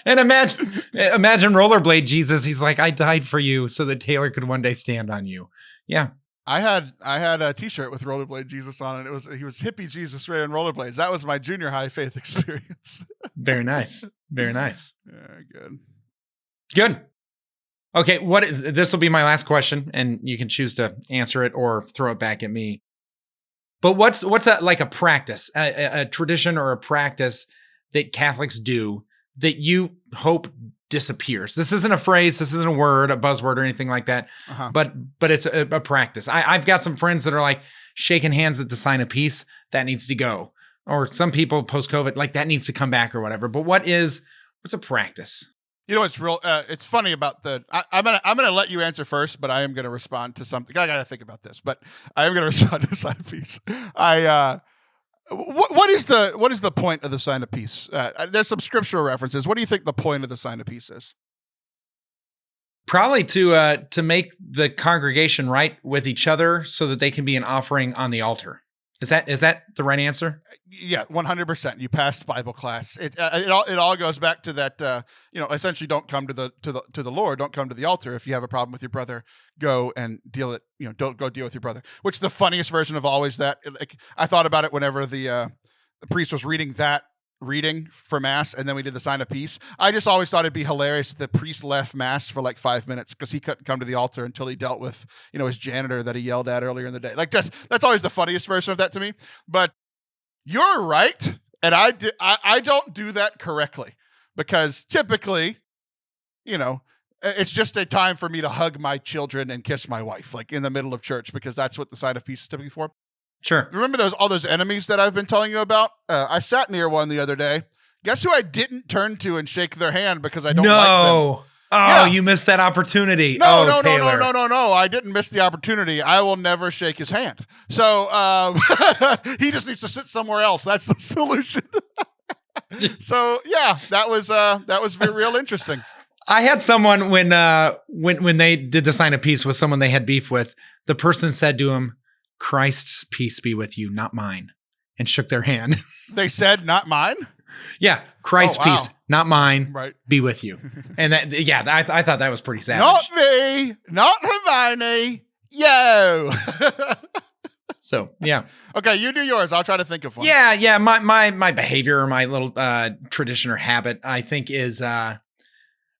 And imagine rollerblade Jesus. He's like, I died for you so that Taylor could one day stand on you. Yeah. I had a t-shirt with rollerblade Jesus on it. He was hippie Jesus riding rollerblades. That was my junior high faith experience. Very nice. Very nice. Yeah, Good. Okay, this will be my last question, and you can choose to answer it or throw it back at me. But what's a practice, a tradition or a practice that Catholics do that you hope disappears? This isn't a phrase, this isn't a word, a buzzword or anything like that, but it's a practice. I've got some friends that are like shaking hands at the sign of peace. That needs to go. Or some people post-COVID, like that needs to come back or whatever. But what's a practice? You know, it's funny about I'm gonna let you answer first, but I am gonna respond to something. I gotta think about this, but I am gonna respond to the sign of peace. What is the point of the sign of peace? There's some scriptural references. What do you think the point of the sign of peace is? Probably to make the congregation right with each other so that they can be an offering on the altar. Is that the right answer? Yeah, 100%. You passed Bible class. It all goes back to that. Essentially, don't come to the Lord. Don't come to the altar. If you have a problem with your brother, go and deal it. Don't go deal with your brother. Which is the funniest version of always that. Like, I thought about it whenever the priest was reading that reading for mass, and then we did the sign of peace. I just always thought it'd be hilarious if the priest left mass for like 5 minutes because he couldn't come to the altar until he dealt with his janitor that he yelled at earlier in the day. Like that's always the funniest version of that to me. But you're right, and I don't do that correctly because typically, it's just a time for me to hug my children and kiss my wife, like in the middle of church, because that's what the sign of peace is typically for. Sure. Remember all those enemies that I've been telling you about? I sat near one the other day. Guess who I didn't turn to and shake their hand because I don't like them? Oh, you missed that opportunity. No. I didn't miss the opportunity. I will never shake his hand. So he just needs to sit somewhere else. That's the solution. So yeah, that was real interesting. I had someone when they did the sign of peace with someone they had beef with, the person said to him, "Christ's peace be with you, not mine," and shook their hand. They said, "Not mine?" Yeah, Christ's peace, not mine, right, be with you. And I thought that was pretty savage. Not me, not Hermione. Yo. So, yeah. Okay, you do yours. I'll try to think of one. Yeah. My behavior or my little tradition or habit, I think, is I'm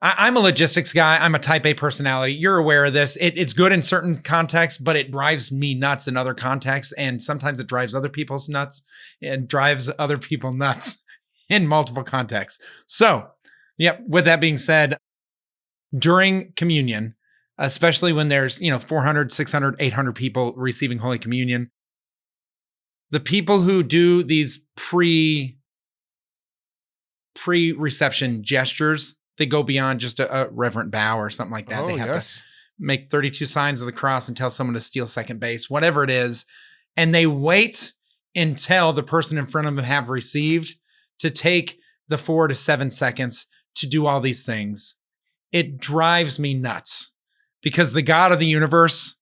a logistics guy. I'm a type A personality. You're aware of this. It's good in certain contexts, but it drives me nuts in other contexts. And sometimes it drives other people nuts in multiple contexts. So, yep. With that being said, during communion, especially when there's, 400, 600, 800 people receiving Holy Communion, the people who do these pre-reception gestures, they go beyond just a reverent bow or something like that. They have to make 32 signs of the cross and tell someone to steal second base, whatever it is. And they wait until the person in front of them have received to take the 4 to 7 seconds to do all these things. It drives me nuts because the God of the universe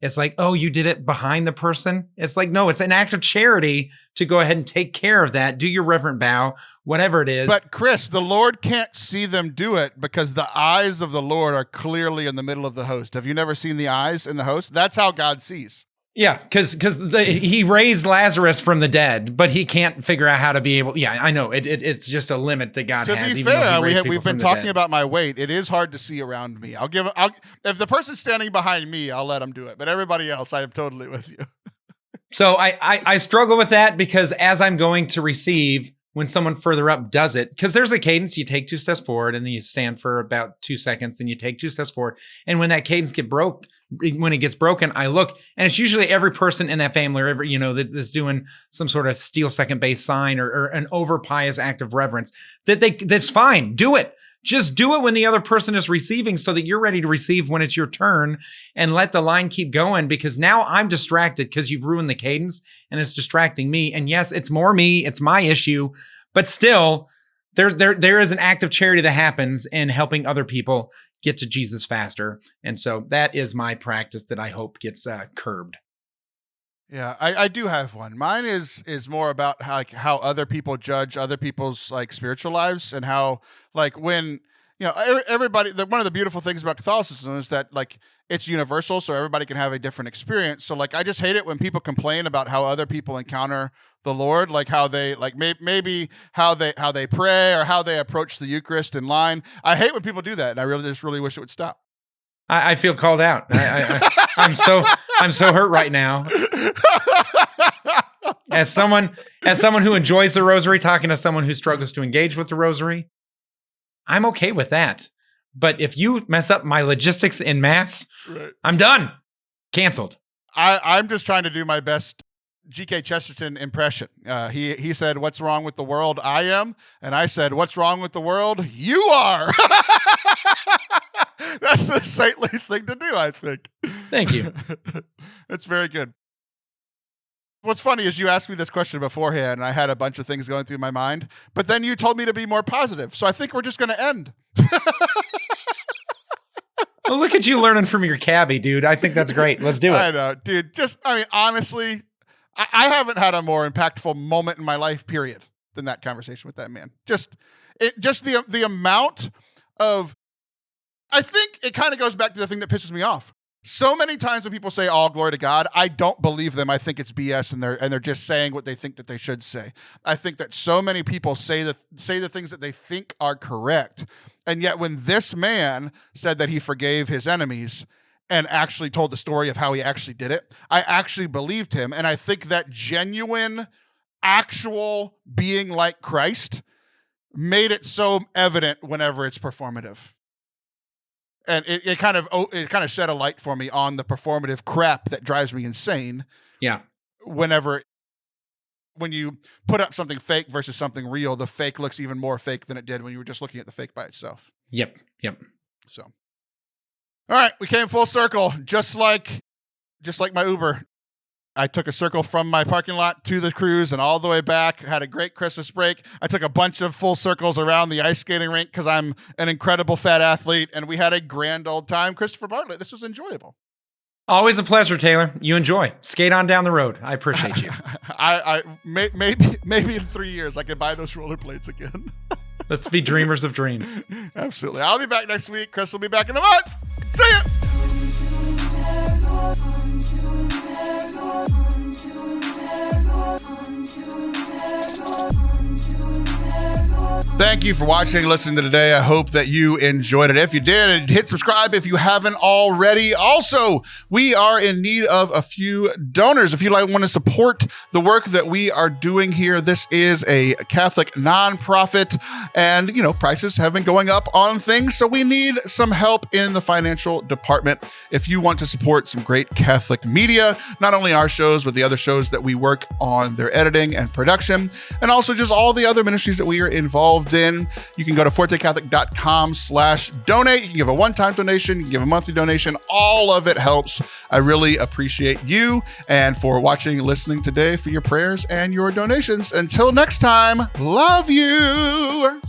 is like, oh, you did it behind the person. It's like, no, it's an act of charity to go ahead and take care of that. Do your reverent bow, whatever it is. But Chris, the Lord can't see them do it because the eyes of the Lord are clearly in the middle of the host. Have you never seen the eyes in the host? That's how God sees. Yeah, because he raised Lazarus from the dead, but he can't figure out how to be able. Yeah, I know it's just a limit that God has. To be fair, we've been talking about my weight. It is hard to see around me. If the person's standing behind me, I'll let them do it. But everybody else, I am totally with you. So I struggle with that because as I'm going to receive, when someone further up does it, because there's a cadence, you take 2 steps forward and then you stand for about 2 seconds, then you take 2 steps forward. And when that cadence when it gets broken, I look, and it's usually every person in that family or that's doing some sort of steal second base sign or an over pious act of reverence. That's fine. Do it. Just do it when the other person is receiving so that you're ready to receive when it's your turn, and let the line keep going, because now I'm distracted because you've ruined the cadence and it's distracting me. And yes, it's more me. It's my issue, but still there is an act of charity that happens in helping other people get to Jesus faster. And so that is my practice that I hope gets curbed. Yeah, I do have one. Mine is more about how other people judge other people's spiritual lives, and how when everybody. One of the beautiful things about Catholicism is that it's universal, so everybody can have a different experience. So I just hate it when people complain about how other people encounter the Lord, how they maybe how they pray or how they approach the Eucharist in line. I hate when people do that, and I really wish it would stop. I feel called out. I'm so hurt right now. As someone who enjoys the rosary, talking to someone who struggles to engage with the rosary, I'm okay with that. But if you mess up my logistics in mass, right, I'm done. Canceled. I'm just trying to do my best G.K. Chesterton impression. He said, "What's wrong with the world? I am." And I said, "What's wrong with the world? You are." That's a saintly thing to do, I think. Thank you. It's very good. What's funny is you asked me this question beforehand, and I had a bunch of things going through my mind, but then you told me to be more positive. So I think we're just going to end. Well, look at you learning from your cabbie, dude. I think that's great. Let's do it. I know, dude. Honestly, I haven't had a more impactful moment in my life, period, than that conversation with that man. Just the amount of, I think it kind of goes back to the thing that pisses me off. So many times when people say all glory to God, I don't believe them. I think it's BS, and they're just saying what they think that they should say. I think that so many people say the things that they think are correct. And yet when this man said that he forgave his enemies and actually told the story of how he actually did it, I actually believed him. And I think that genuine, actual being like Christ made it so evident whenever it's performative. And it kind of shed a light for me on the performative crap that drives me insane. Yeah. When you put up something fake versus something real, the fake looks even more fake than it did when you were just looking at the fake by itself. Yep. So, all right, we came full circle, just like my Uber. I took a circle from my parking lot to the cruise and all the way back. Had a great Christmas break. I took a bunch of full circles around the ice skating rink because I'm an incredible fat athlete, and we had a grand old time. Christopher Bartlett, this was enjoyable. Always a pleasure, Taylor. You enjoy. Skate on down the road. I appreciate you. Maybe in 3 years I can buy those rollerblades again. Let's be dreamers of dreams. Absolutely. I'll be back next week. Chris will be back in a month. See ya. Thank you for watching and listening to today. I hope that you enjoyed it. If you did, hit subscribe if you haven't already. Also, we are in need of a few donors. If you want to support the work that we are doing here, this is a Catholic nonprofit, and prices have been going up on things, so we need some help in the financial department. If you want to support some great Catholic media, not only our shows, but the other shows that we work on their editing and production, and also just all the other ministries that we are involved in, you can go to fortecatholic.com/donate. You can give a one-time donation, you can give a monthly donation. All of it helps. I really appreciate you and for watching and listening today, for your prayers and your donations. Until next time, love you.